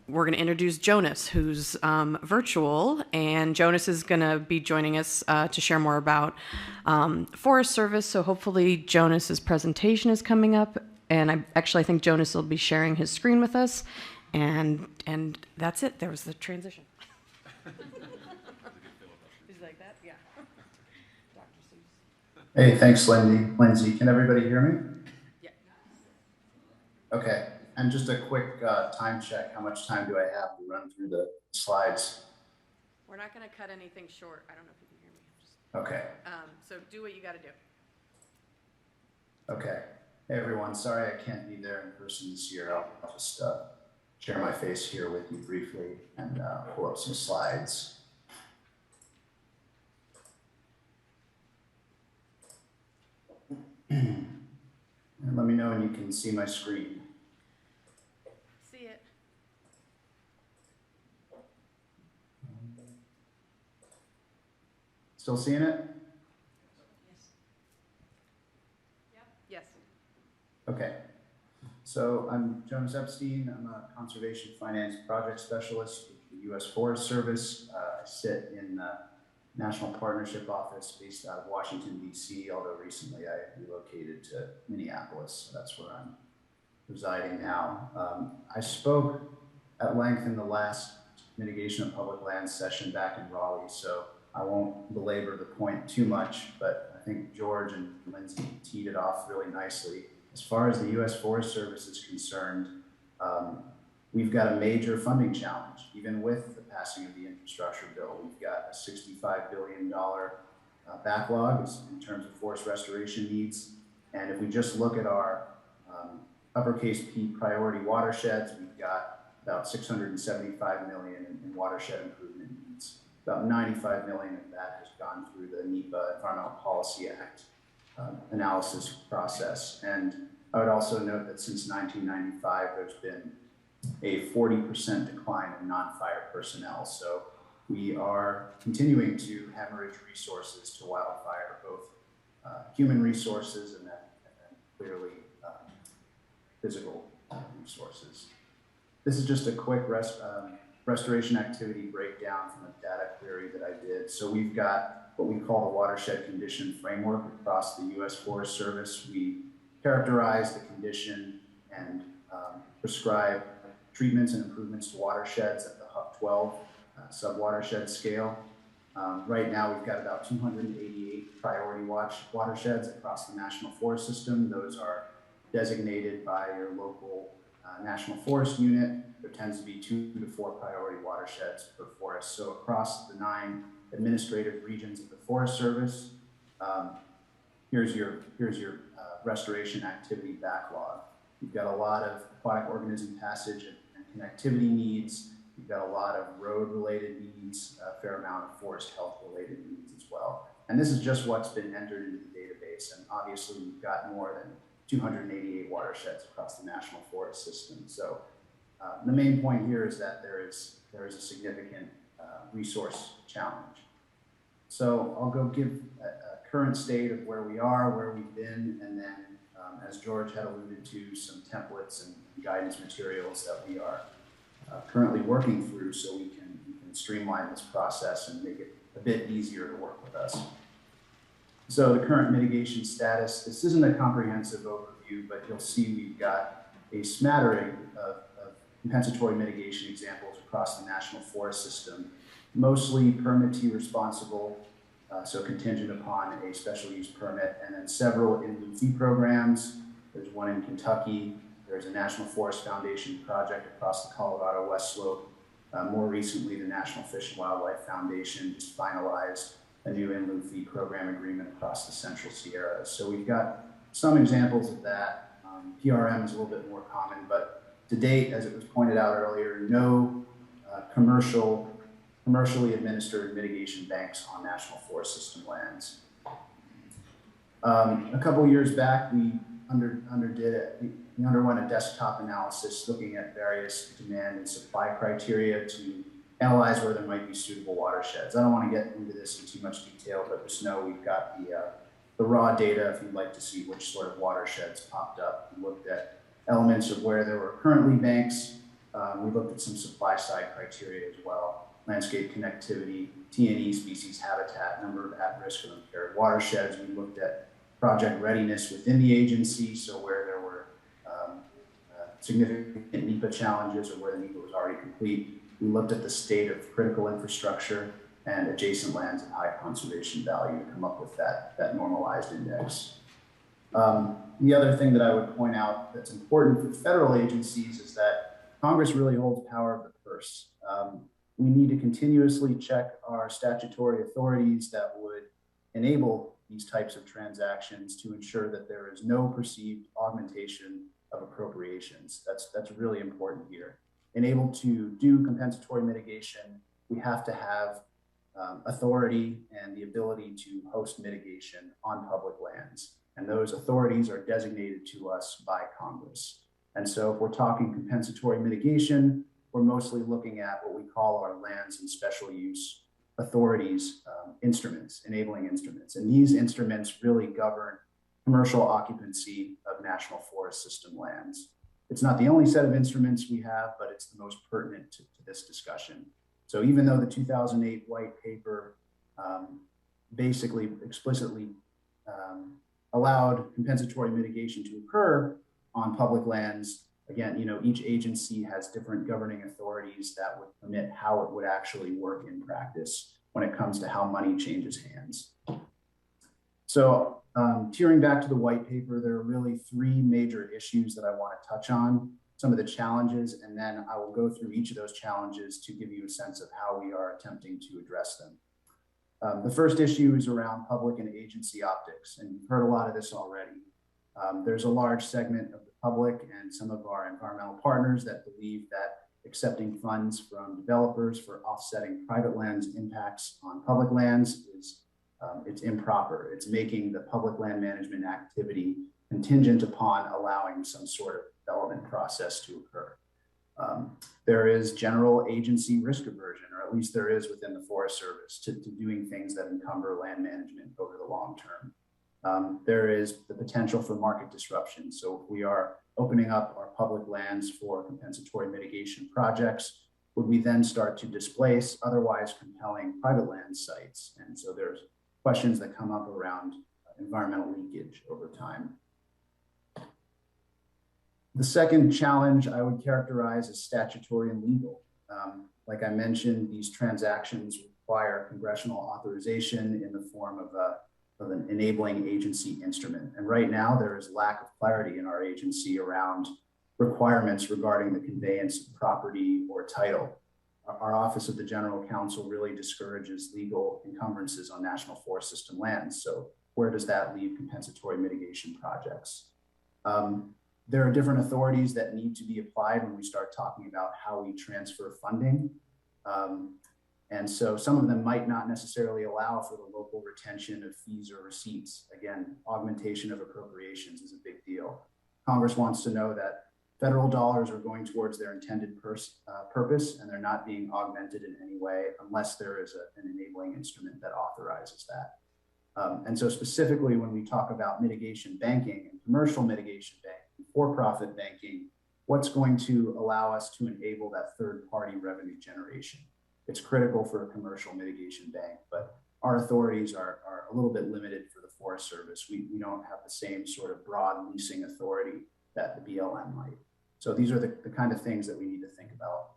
we're going to introduce Jonas, who's virtual, and Jonas is going to be joining us to share more about Forest Service, so hopefully Jonas's presentation is coming up, and I think Jonas will be sharing his screen with us. And that's it. There was the transition. Did you like that? Yeah. Hey, thanks, Lindsay. Can everybody hear me? Yeah. Okay. And just a quick time check. How much time do I have to run through the slides? We're not going to cut anything short. I don't know if you can hear me. Okay. So do what you got to do. Okay. Hey, everyone. Sorry I can't be there in person this year. I'll just share my face here with you briefly and pull up some slides. And let me know when you can see my screen. See it. Still seeing it? Yes. Yep. Yes. Okay. So I'm Jonas Epstein. I'm a conservation finance project specialist with the U.S. Forest Service. I sit in the National Partnership Office based out of Washington, D.C., although recently I relocated to Minneapolis. So that's where I'm residing now. I spoke at length in the last mitigation of public land session back in Raleigh, so I won't belabor the point too much, but I think George and Lindsay teed it off really nicely. As far as the U.S. Forest Service is concerned, we've got a major funding challenge. Even with the passing of the infrastructure bill, we've got a $65 billion backlog in terms of forest restoration needs. And if we just look at our uppercase P priority watersheds, we've got about $675 million in watershed improvement needs. About $95 million of that has gone through the NEPA Environmental Policy Act analysis process. And I would also note that since 1995, there's been a 40% decline in non-fire personnel. So we are continuing to hemorrhage resources to wildfire, both human resources and then clearly physical resources. This is just a quick restoration activity breakdown from a data query that I did. So we've got what we call the watershed condition framework across the U.S. Forest Service. We characterize the condition and prescribe treatments and improvements to watersheds at the HUC 12 sub-watershed scale. Right now, we've got about 288 priority watersheds across the National Forest System. Those are designated by your local National Forest Unit. There tends to be 2 to 4 priority watersheds per forest. So across the 9 administrative regions of the Forest Service, here's your restoration activity backlog. You've got a lot of aquatic organism passage and connectivity needs. You've got a lot of road-related needs, a fair amount of forest health-related needs as well. And this is just what's been entered into the database. And obviously, we've got more than 288 watersheds across the National Forest System. So the main point here is that there is a significant resource challenge. So I'll go give a current state of where we are, where we've been, and then, as George had alluded to, some templates and guidance materials that we are currently working through so we can streamline this process and make it a bit easier to work with us. So the current mitigation status, this isn't a comprehensive overview, but you'll see we've got a smattering of compensatory mitigation examples across the National Forest System, mostly permittee responsible, so contingent upon a special use permit, and then several in lieu fee programs. There's one in Kentucky. There's a National Forest Foundation project across the Colorado West Slope. More recently, the National Fish and Wildlife Foundation just finalized a new in lieu fee program agreement across the Central Sierras. So we've got some examples of that. PRM is a little bit more common, but to date, as it was pointed out earlier, no commercially administered mitigation banks on National Forest System lands. A couple years back, we underwent a desktop analysis looking at various demand and supply criteria to analyze where there might be suitable watersheds. I don't want to get into this in too much detail, but just know we've got the raw data if you'd like to see which sort of watersheds popped up. We looked at elements of where there were currently banks. We looked at some supply side criteria as well. Landscape connectivity, T&E species habitat, number of at-risk or impaired watersheds. We looked at project readiness within the agency, so where there were significant NEPA challenges or where the NEPA was already complete. We looked at the state of critical infrastructure and adjacent lands of high conservation value to come up with that normalized index. The other thing that I would point out that's important for federal agencies is that Congress really holds power of the purse. We need to continuously check our statutory authorities that would enable these types of transactions to ensure that there is no perceived augmentation of appropriations. That's really important here. And able to do compensatory mitigation, we have to have authority and the ability to host mitigation on public lands. And those authorities are designated to us by Congress. And so if we're talking compensatory mitigation, we're mostly looking at what we call our lands and special use authorities instruments, enabling instruments. And these instruments really govern commercial occupancy of National Forest System lands. It's not the only set of instruments we have, but it's the most pertinent to this discussion. So even though the 2008 white paper basically explicitly allowed compensatory mitigation to occur on public lands, again, each agency has different governing authorities that would permit how it would actually work in practice when it comes to how money changes hands. So tearing back to the white paper, there are really 3 major issues that I want to touch on, some of the challenges, and then I will go through each of those challenges to give you a sense of how we are attempting to address them. The first issue is around public and agency optics, and you've heard a lot of this already. There's a large segment of the public and some of our environmental partners that believe that accepting funds from developers for offsetting private lands impacts on public lands is it's improper. It's making the public land management activity contingent upon allowing some sort of development process to occur. There is general agency risk aversion, or at least there is within the Forest Service, to doing things that encumber land management over the long term. There is the potential for market disruption. So if we are opening up our public lands for compensatory mitigation projects, would we then start to displace otherwise compelling private land sites? And so there's questions that come up around environmental leakage over time. The second challenge I would characterize as statutory and legal. Like I mentioned, these transactions require congressional authorization in the form of an enabling agency instrument. And right now there is lack of clarity in our agency around requirements regarding the conveyance of property or title. Our Office of the General Counsel really discourages legal encumbrances on National Forest System lands. So where does that leave compensatory mitigation projects? There are different authorities that need to be applied when we start talking about how we transfer funding. And so some of them might not necessarily allow for the local retention of fees or receipts. Again, augmentation of appropriations is a big deal. Congress wants to know that federal dollars are going towards their intended purpose, and they're not being augmented in any way unless there is an enabling instrument that authorizes that. And so specifically when we talk about mitigation banking and commercial mitigation banking, for-profit banking, what's going to allow us to enable that third-party revenue generation? It's critical for a commercial mitigation bank, but our authorities are a little bit limited for the Forest Service. We don't have the same sort of broad leasing authority that the BLM might. So these are the kind of things that we need to think about.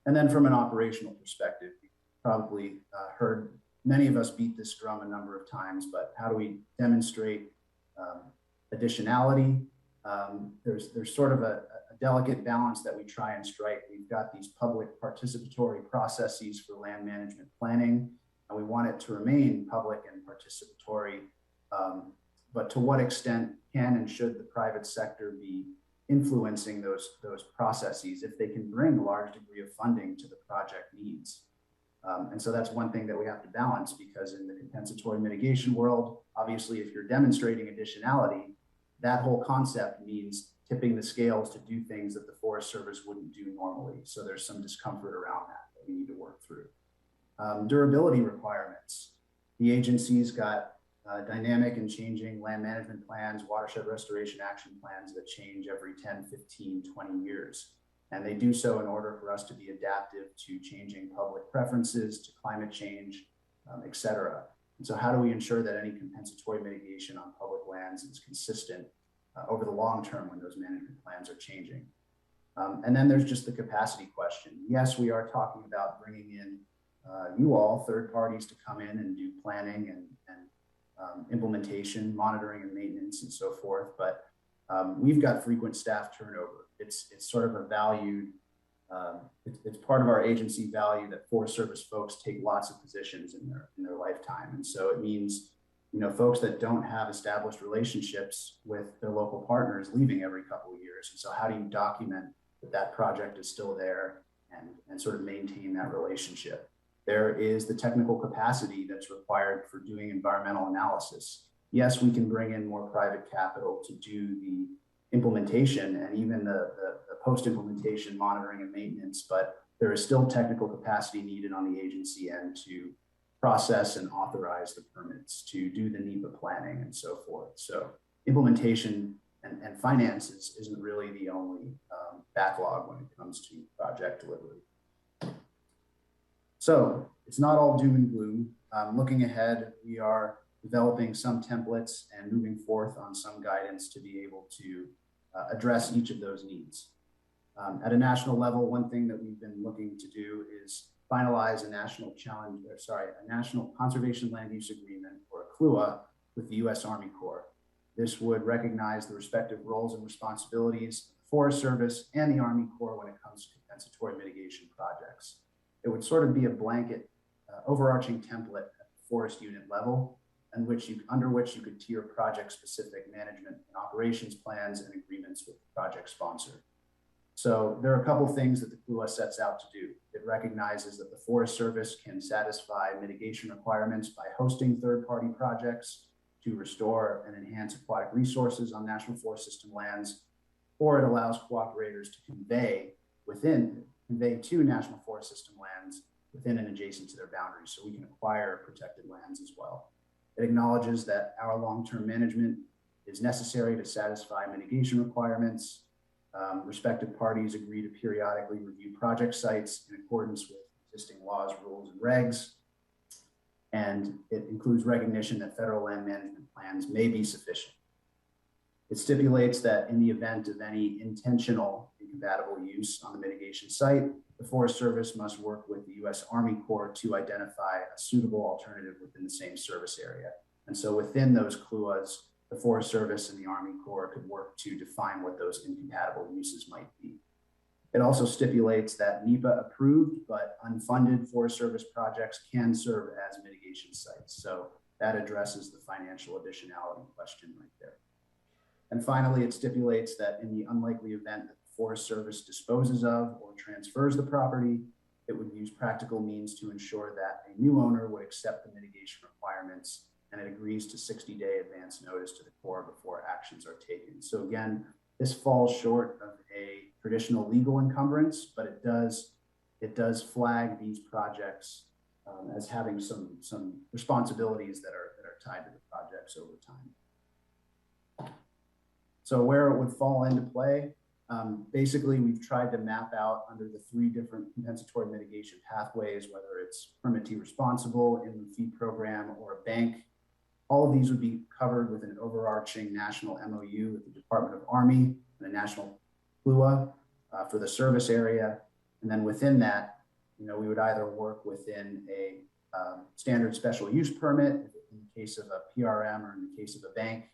And then from an operational perspective, you probably heard many of us beat this drum a number of times, but how do we demonstrate additionality? There's sort of a delicate balance that we try and strike. We've got these public participatory processes for land management planning, and we want it to remain public and participatory. But to what extent can and should the private sector be influencing those processes if they can bring a large degree of funding to the project needs? And so that's one thing that we have to balance, because in the compensatory mitigation world, obviously, if you're demonstrating additionality, that whole concept means tipping the scales to do things that the Forest Service wouldn't do normally. So there's some discomfort around that we need to work through. Durability requirements. The agency's got dynamic and changing land management plans, watershed restoration action plans that change every 10, 15, 20 years. And they do so in order for us to be adaptive to changing public preferences, to climate change, et cetera. And so how do we ensure that any compensatory mitigation on public lands is consistent over the long term when those management plans are changing? And then there's just the capacity question. Yes, we are talking about bringing in you all, third parties, to come in and do planning and implementation, monitoring and maintenance and so forth. But we've got frequent staff turnover. It's sort of a valued, it's part of our agency value that Forest Service folks take lots of positions in their lifetime. And so it means, folks that don't have established relationships with their local partners leaving every couple of years. And so how do you document that project is still there and sort of maintain that relationship? There is the technical capacity that's required for doing environmental analysis. Yes, we can bring in more private capital to do the implementation and even the post-implementation monitoring and maintenance, but there is still technical capacity needed on the agency end to process and authorize the permits, to do the NEPA planning and so forth. So implementation and finances isn't really the only backlog when it comes to project delivery. So it's not all doom and gloom. Looking ahead, we are developing some templates and moving forth on some guidance to be able to address each of those needs. At a national level, one thing that we've been looking to do is finalize a national conservation land use agreement, or a CLUA, with the U.S. Army Corps. This would recognize the respective roles and responsibilities of the Forest Service and the Army Corps when it comes to compensatory mitigation projects. It would sort of be a blanket overarching template at the forest unit level, under which you could tier project-specific management and operations plans and agreements with the project sponsor. So there are a couple things that the CLUA sets out to do. It recognizes that the Forest Service can satisfy mitigation requirements by hosting third-party projects to restore and enhance aquatic resources on National Forest System lands, or it allows cooperators to convey to National Forest System lands within and adjacent to their boundaries, so we can acquire protected lands as well. It acknowledges that our long-term management is necessary to satisfy mitigation requirements. Respective parties agree to periodically review project sites in accordance with existing laws, rules, and regs. And it includes recognition that federal land management plans may be sufficient. It stipulates that in the event of any intentional incompatible use on the mitigation site, the Forest Service must work with the U.S. Army Corps to identify a suitable alternative within the same service area. And so within those CLUAs, the Forest Service and the Army Corps could work to define what those incompatible uses might be. It also stipulates that NEPA approved but unfunded Forest Service projects can serve as mitigation sites. So that addresses the financial additionality question right there. And finally, it stipulates that in the unlikely event that the Forest Service disposes of or transfers the property, it would use practical means to ensure that a new owner would accept the mitigation requirements, and it agrees to 60-day advance notice to the Corps before actions are taken. So again, this falls short of a traditional legal encumbrance, but it does flag these projects as having some responsibilities that are tied to the projects over time. So where it would fall into play, basically we've tried to map out under the 3 different compensatory mitigation pathways, whether it's permittee responsible, inland fee program, or a bank. All of these would be covered with an overarching national MOU with the Department of Army and a national CLUA for the service area. And then within that, we would either work within a standard special use permit in the case of a PRM or in the case of a bank,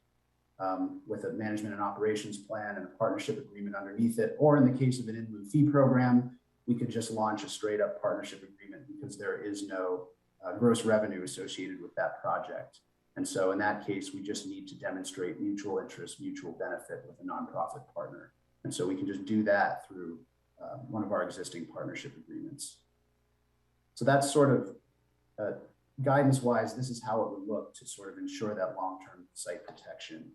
with a management and operations plan and a partnership agreement underneath it, or in the case of an in lieu fee program, we could just launch a straight up partnership agreement because there is no gross revenue associated with that project. And so in that case, we just need to demonstrate mutual interest, mutual benefit with a nonprofit partner. And so we can just do that through one of our existing partnership agreements. So that's sort of guidance-wise, this is how it would look to sort of ensure that long-term site protection.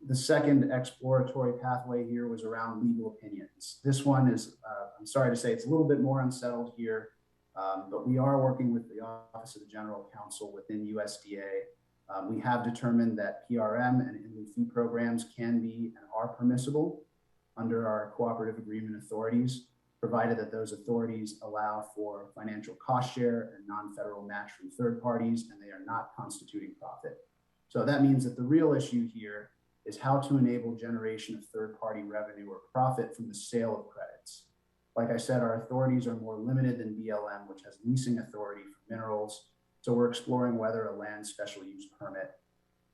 The second exploratory pathway here was around legal opinions. This one is, I'm sorry to say, it's a little bit more unsettled here, but we are working with the Office of the General Counsel within USDA. We have determined that PRM and in lieu fee programs can be and are permissible under our cooperative agreement authorities, provided that those authorities allow for financial cost share and non-federal match from third parties, and they are not constituting profit. So that means that the real issue here is how to enable generation of third-party revenue or profit from the sale of credits. Like I said, our authorities are more limited than BLM, which has leasing authority for minerals. So we're exploring whether a land special use permit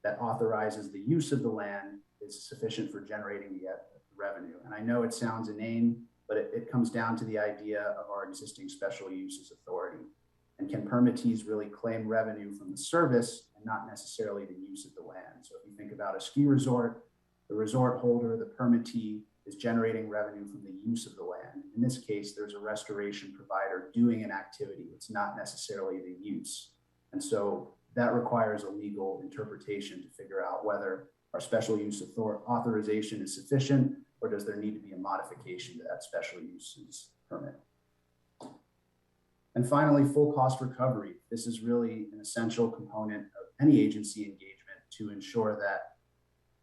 that authorizes the use of the land is sufficient for generating the revenue. And I know it sounds inane, but it comes down to the idea of our existing special uses authority. And can permittees really claim revenue from the service and not necessarily the use of the land? So if you think about a ski resort, the resort holder, the permittee, is generating revenue from the use of the land. In this case, there's a restoration provider doing an activity. It's not necessarily the use. And so that requires a legal interpretation to figure out whether our special use authorization is sufficient, or does there need to be a modification to that special uses permit? And finally, full cost recovery. This is really an essential component of any agency engagement to ensure that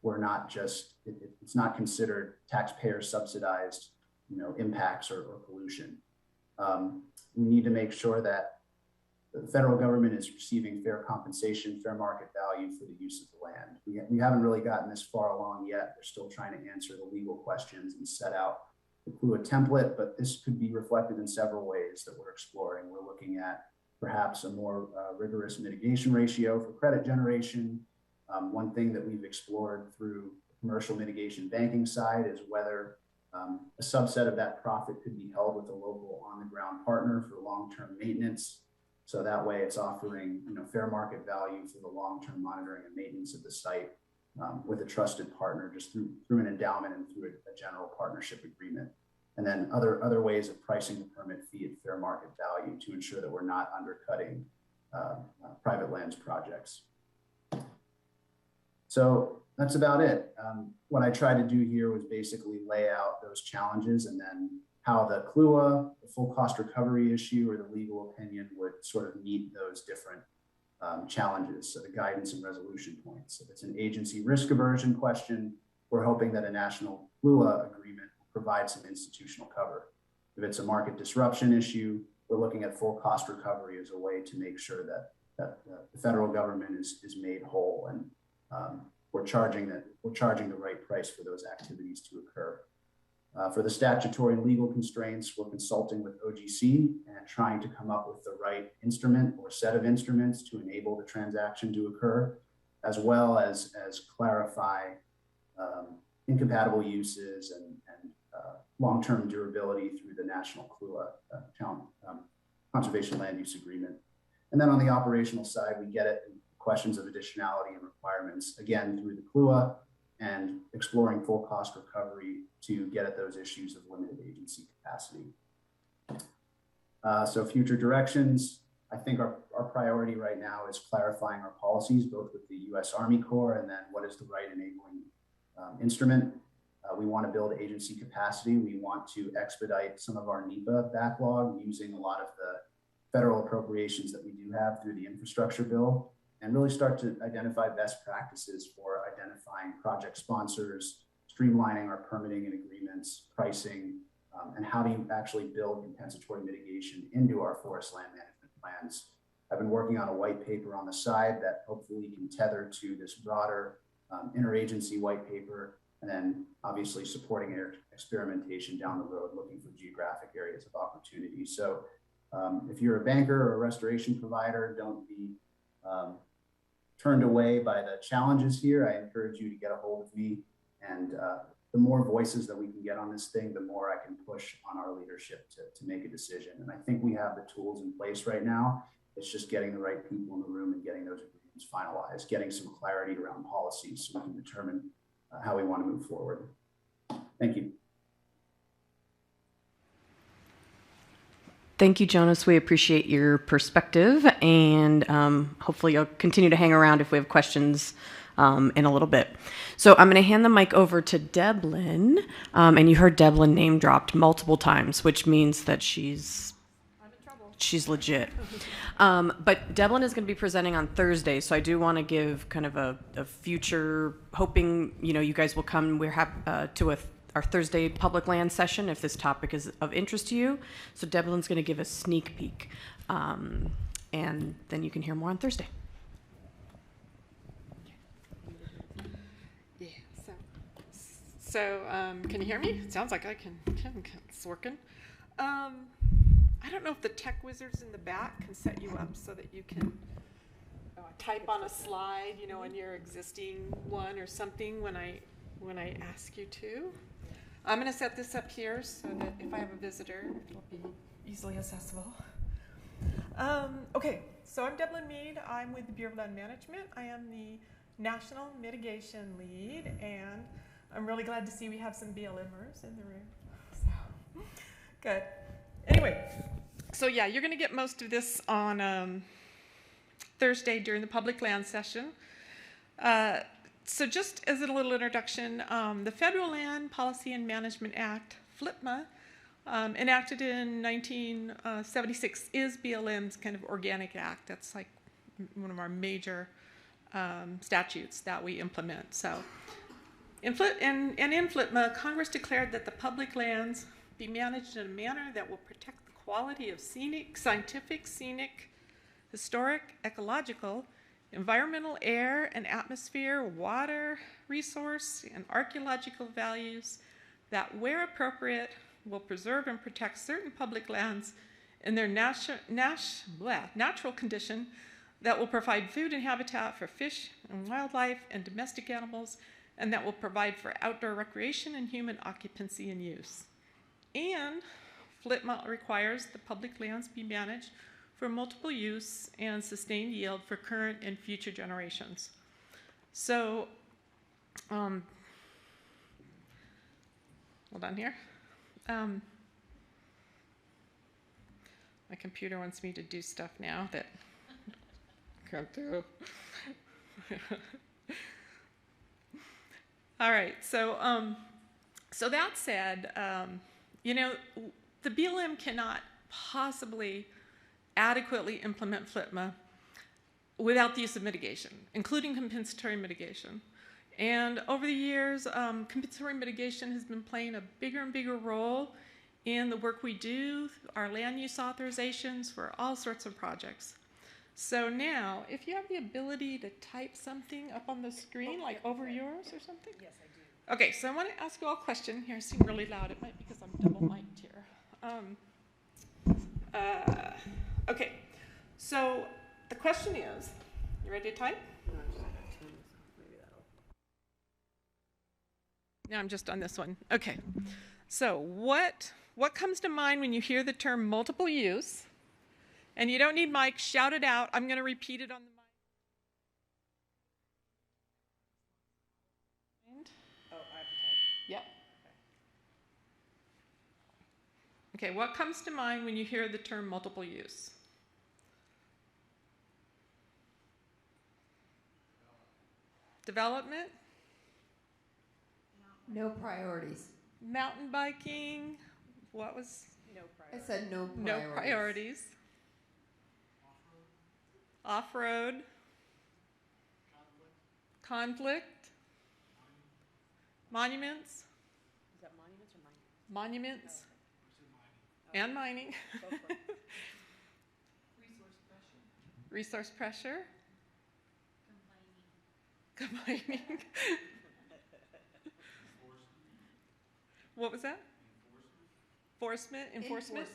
we're not just, it's not considered taxpayer subsidized, impacts or pollution. We need to make sure that the federal government is receiving fair compensation, fair market value for the use of the land. We haven't really gotten this far along yet. They're still trying to answer the legal questions and set out the CLUA template, but this could be reflected in several ways that we're exploring. We're looking at perhaps a more rigorous mitigation ratio for credit generation. One thing that we've explored through the commercial mitigation banking side is whether a subset of that profit could be held with a local on-the-ground partner for long-term maintenance. So that way it's offering fair market value for the long-term monitoring and maintenance of the site with a trusted partner just through an endowment and through a general partnership agreement. And then other ways of pricing the permit fee at fair market value to ensure that we're not undercutting private lands projects. So that's about it. What I tried to do here was basically lay out those challenges and then how the CLUA, the full cost recovery issue, or the legal opinion would sort of meet those different challenges. So the guidance and resolution points. If it's an agency risk aversion question, we're hoping that a national CLUA agreement will provide some institutional cover. If it's a market disruption issue, we're looking at full cost recovery as a way to make sure that the federal government is made whole. And we're charging the right price for those activities to occur. For the statutory and legal constraints, we're consulting with OGC and trying to come up with the right instrument or set of instruments to enable the transaction to occur, as well as clarify incompatible uses and long-term durability through the National CLUA Conservation Land Use Agreement. And then on the operational side, we get at questions of additionality and requirements, again, through the CLUA and exploring full cost recovery to get at those issues of limited agency capacity. So future directions, I think our priority right now is clarifying our policies, both with the U.S. Army Corps and then what is the right enabling instrument. We want to build agency capacity. We want to expedite some of our NEPA backlog using a lot of the federal appropriations that we do have through the infrastructure bill, and really start to identify best practices for identifying project sponsors, streamlining our permitting and agreements, pricing, and how do you actually build compensatory mitigation into our forest land management plans. I've been working on a white paper on the side that hopefully can tether to this broader interagency white paper, and then obviously supporting experimentation down the road, looking for geographic areas of opportunity. So if you're a banker or a restoration provider, don't be turned away by the challenges here. I encourage you to get a hold of me, and the more voices that we can get on this thing, the more I can push on our leadership to make a decision. And I think we have the tools in place right now. It's just getting the right people in the room and getting those agreements finalized, getting some clarity around policies so we can determine how we want to move forward. Thank you. Thank you, Jonas. We appreciate your perspective, and hopefully you'll continue to hang around if we have questions in a little bit. So I'm going to hand the mic over to Devlin, and you heard Devlin name dropped multiple times, which means that she's legit. But Devlin is going to be presenting on Thursday, so I do want to give kind of a future, hoping you guys will come. We're to our Thursday public land session if this topic is of interest to you. So Devlin's going to give a sneak peek, and then you can hear more on Thursday. Yeah. So can you hear me? It sounds like I can. It's working. I don't know if the tech wizards in the back can set you up so that you can type on a slide, in your existing one or something when I ask you to. I'm going to set this up here so that if I have a visitor, it'll be easily accessible. Okay, so I'm Devlin Mead. I'm with the Bureau of Land Management. I am the National Mitigation Lead, and I'm really glad to see we have some BLMers in the room. So, good. Anyway, so yeah, you're going to get most of this on Thursday during the public land session. So just as a little introduction, the Federal Land Policy and Management Act, FLPMA, enacted in 1976, is BLM's kind of organic act. That's like one of our major statutes that we implement. So in FLPMA, Congress declared that the public lands be managed in a manner that will protect the quality of scientific, historic, ecological, environmental, air and atmosphere, water, resource, and archaeological values that, where appropriate, will preserve and protect certain public lands in their natural condition, that will provide food and habitat for fish and wildlife and domestic animals, and that will provide for outdoor recreation and human occupancy and use. And FLPMA requires the public lands be managed for multiple use and sustained yield for current and future generations. So, hold on here. My computer wants me to do stuff now that I can't do. All right, so that said, the BLM cannot possibly adequately implement FLPMA without the use of mitigation, including compensatory mitigation. And over the years, compensatory mitigation has been playing a bigger and bigger role in the work we do, our land use authorizations for all sorts of projects. So now, if you have the ability to type something up on the screen, like over yours or something? Yes, I do. Okay, so I want to ask you all a question here. I seem really loud. It might be because I'm double mic'd here. Okay, so the question is, you ready to type? Now I'm just on this one. Okay, so what comes to mind when you hear the term multiple use? And you don't need mic, shout it out. I'm going to repeat it on the mic. Oh, I have to type. Yep. Okay, what comes to mind when you hear the term multiple use? Development? No priorities. Mountain biking? What was? No I said no priorities. No priorities. Off-road? Conflict? Monuments? Is that monuments or mining? Monuments? And mining. Resource pressure. Complaining. What was that? Enforcement?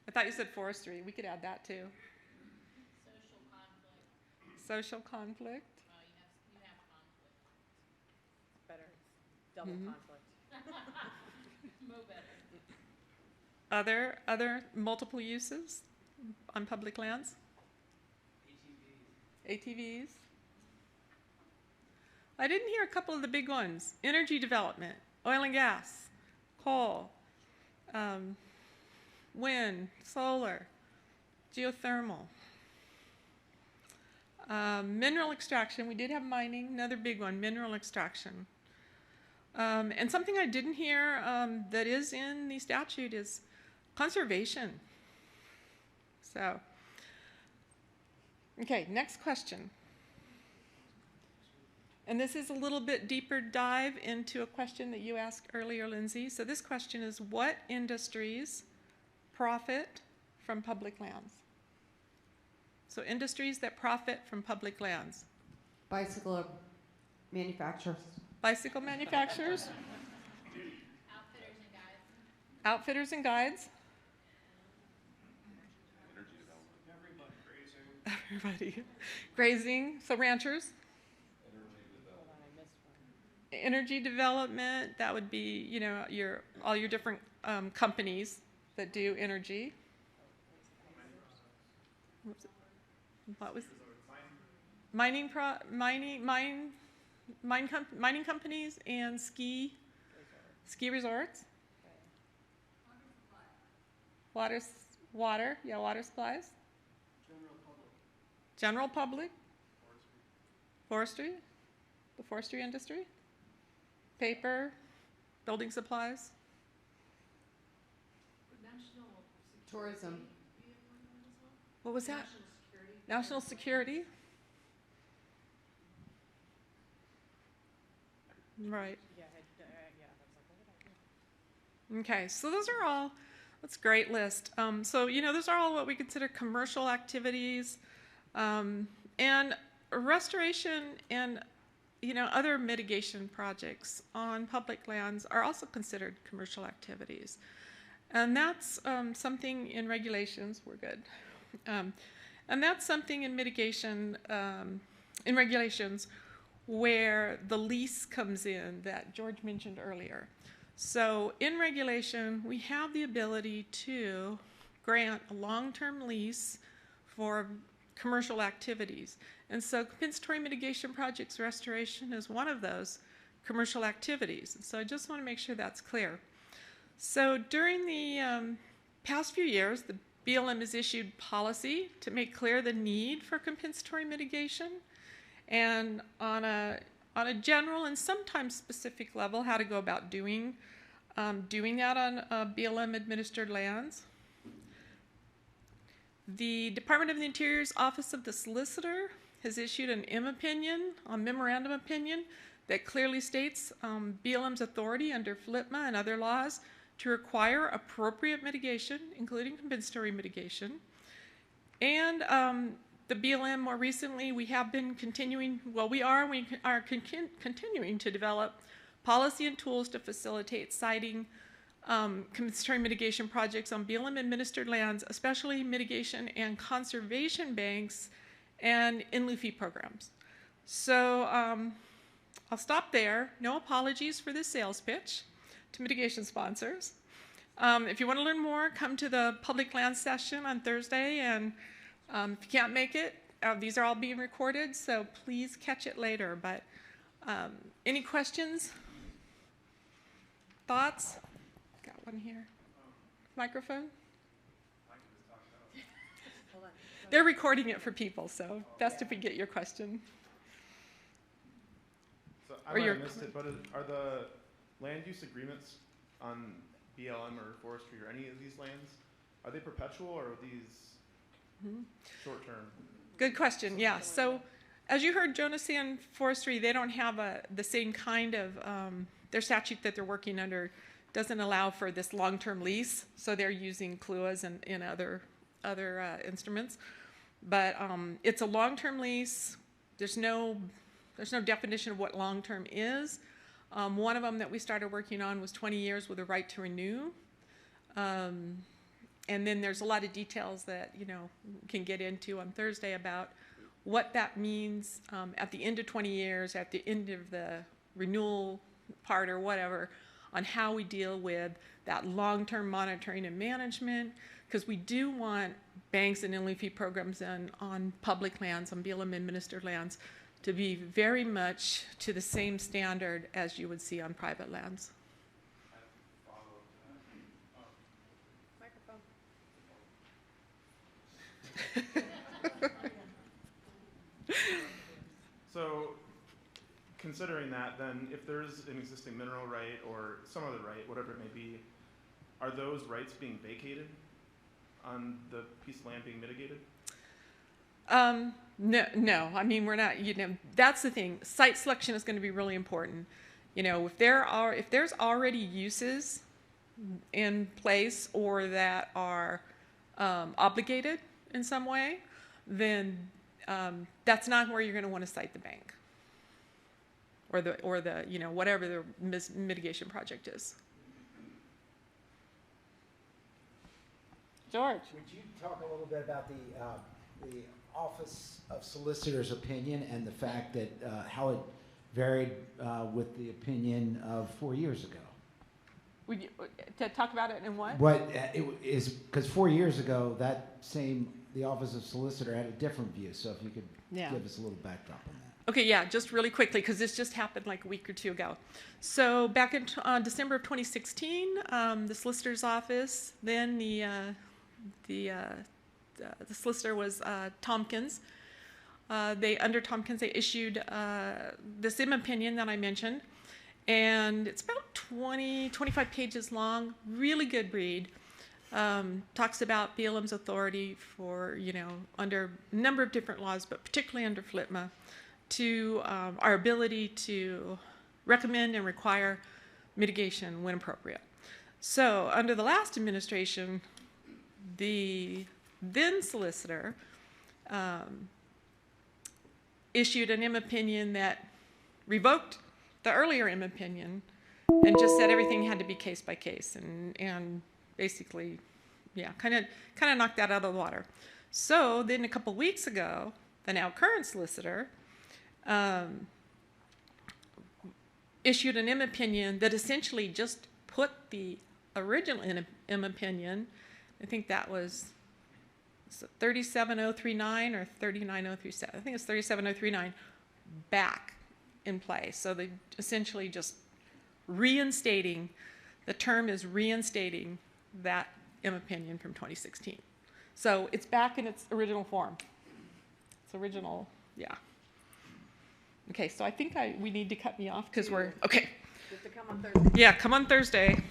I thought you said forestry. We could add that too. Social conflict. You have conflict. Better. Double conflict. Better. Other multiple uses on public lands? ATVs. I didn't hear a couple of the big ones. Energy development, oil and gas, coal, wind, solar, geothermal. Mineral extraction, we did have mining, another big one, mineral extraction. And something I didn't hear that is in the statute is conservation. So, okay, next question. And this is a little bit deeper dive into a question that you asked earlier, Lindsay. So this question is, what industries profit from public lands? So industries that profit from public lands. Bicycle manufacturers. Bicycle manufacturers. Outfitters and guides. Everybody. Grazing. So ranchers. Energy development, that would be, you know, all your different companies that do energy. What was mining companies and ski resorts. Water supplies. General public. Forestry. The forestry industry. Paper, building supplies. Tourism. What was that? National security. Right. Okay, so those are all, that's a great list. So, you know, those are all what we consider commercial activities. And restoration and other mitigation projects on public lands are also considered commercial activities. And that's something in regulations, we're good. And that's something in mitigation, in regulations where the lease comes in that George mentioned earlier. So in regulation, we have the ability to grant a long-term lease for commercial activities. And so compensatory mitigation projects restoration is one of those commercial activities. And so I just want to make sure that's clear. So during the past few years, the BLM has issued policy to make clear the need for compensatory mitigation and on a general and sometimes specific level how to go about doing that on BLM administered lands. The Department of the Interior's Office of the Solicitor has issued an memorandum opinion that clearly states BLM's authority under FLIPMA and other laws to require appropriate mitigation, including compensatory mitigation. And the BLM more recently, we have been continuing, well, we are continuing to develop policy and tools to facilitate siting compensatory mitigation projects on BLM administered lands, especially mitigation and conservation banks and in-lieu fee programs. So I'll stop there. No apologies for this sales pitch to mitigation sponsors. If you want to learn more, come to the public land session on Thursday, and if you can't make it, these are all being recorded, so please catch it later. But any questions? Thoughts? Got one here. Microphone? They're recording it for people, so best if we get your question. So I might have missed it, but are the land use agreements on BLM or forestry or any of these lands, are they perpetual or are these short term? Good question. Yeah. So as you heard, Jonas and forestry, they don't have the same kind of their statute that they're working under doesn't allow for this long-term lease, so they're using CLUAs and other instruments. But it's a long-term lease. There's no definition of what long-term is. One of them that we started working on was 20 years with a right to renew. And then there's a lot of details that, you know, we can get into on Thursday about what that means at the end of 20 years, at the end of the renewal part or whatever, on how we deal with that long-term monitoring and management, because we do want banks and in-lieu fee programs on public lands, on BLM administered lands, to be very much to the same standard as you would see on private lands. So, considering that, then, if there's an existing mineral right or some other right, whatever it may be, are those rights being vacated on the piece of land being mitigated? No. I mean, we're not. You know, that's the thing. Site selection is going to be really important. You know, if there's already uses in place or that are obligated in some way, then that's not where you're going to want to site the bank or the you know, whatever the mitigation project is. George, would you talk a little bit about the Office of Solicitor's opinion and the fact that how it varied with the opinion of 4 years ago? Would you to talk about it in what? What it is, because 4 years ago the Office of Solicitor had a different view. So if you could give us a little backdrop on that. Okay, yeah, just really quickly, because this just happened like a week or two ago. So back in December of 2016, the solicitor's office, then the solicitor was Tompkins. Under Tompkins, they issued this opinion that I mentioned, and it's about 25 pages long, really good read. Talks about BLM's authority for, you know, under a number of different laws, but particularly under FLTMA, to our ability to recommend and require mitigation when appropriate. So under the last administration, the then solicitor issued an M opinion that revoked the earlier M opinion and just said everything had to be case by case, and basically, yeah, kind of knocked that out of the water. So then a couple weeks ago, the now current solicitor issued an M opinion that essentially just put the original M opinion, I think that was 37039 or 39037, I think it's 37039, back in place. So they essentially just reinstating, the term is reinstating that M opinion from 2016. So it's back in its original form. It's original, yeah. Okay, so I think we need to cut me off because we're, okay. Just to come on Thursday. Yeah, come on Thursday.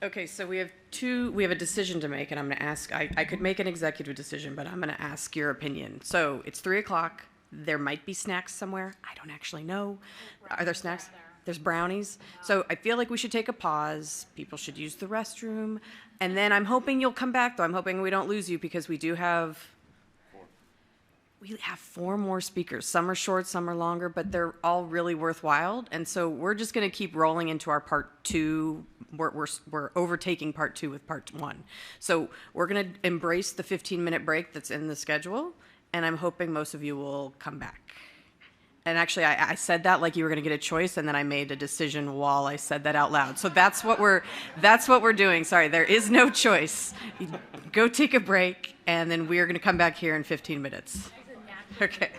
Okay, so we have a decision to make, and I'm going to ask, I could make an executive decision, but I'm going to ask your opinion. So it's 3 o'clock. There might be snacks somewhere. I don't actually know. Are there snacks? There's brownies. So I feel like we should take a pause. People should use the restroom. And then I'm hoping you'll come back, though. I'm hoping we don't lose you because we have 4 more speakers. Some are short, some are longer, but they're all really worthwhile. And so we're just going to keep rolling into our part 2. We're overtaking part 2 with part 1. So we're going to embrace the 15-minute break that's in the schedule, and I'm hoping most of you will come back. And actually, I said that like you were going to get a choice, and then I made a decision while I said that out loud. So that's what we're doing. Sorry, there is no choice. Go take a break, and then we are going to come back here in 15 minutes. Okay.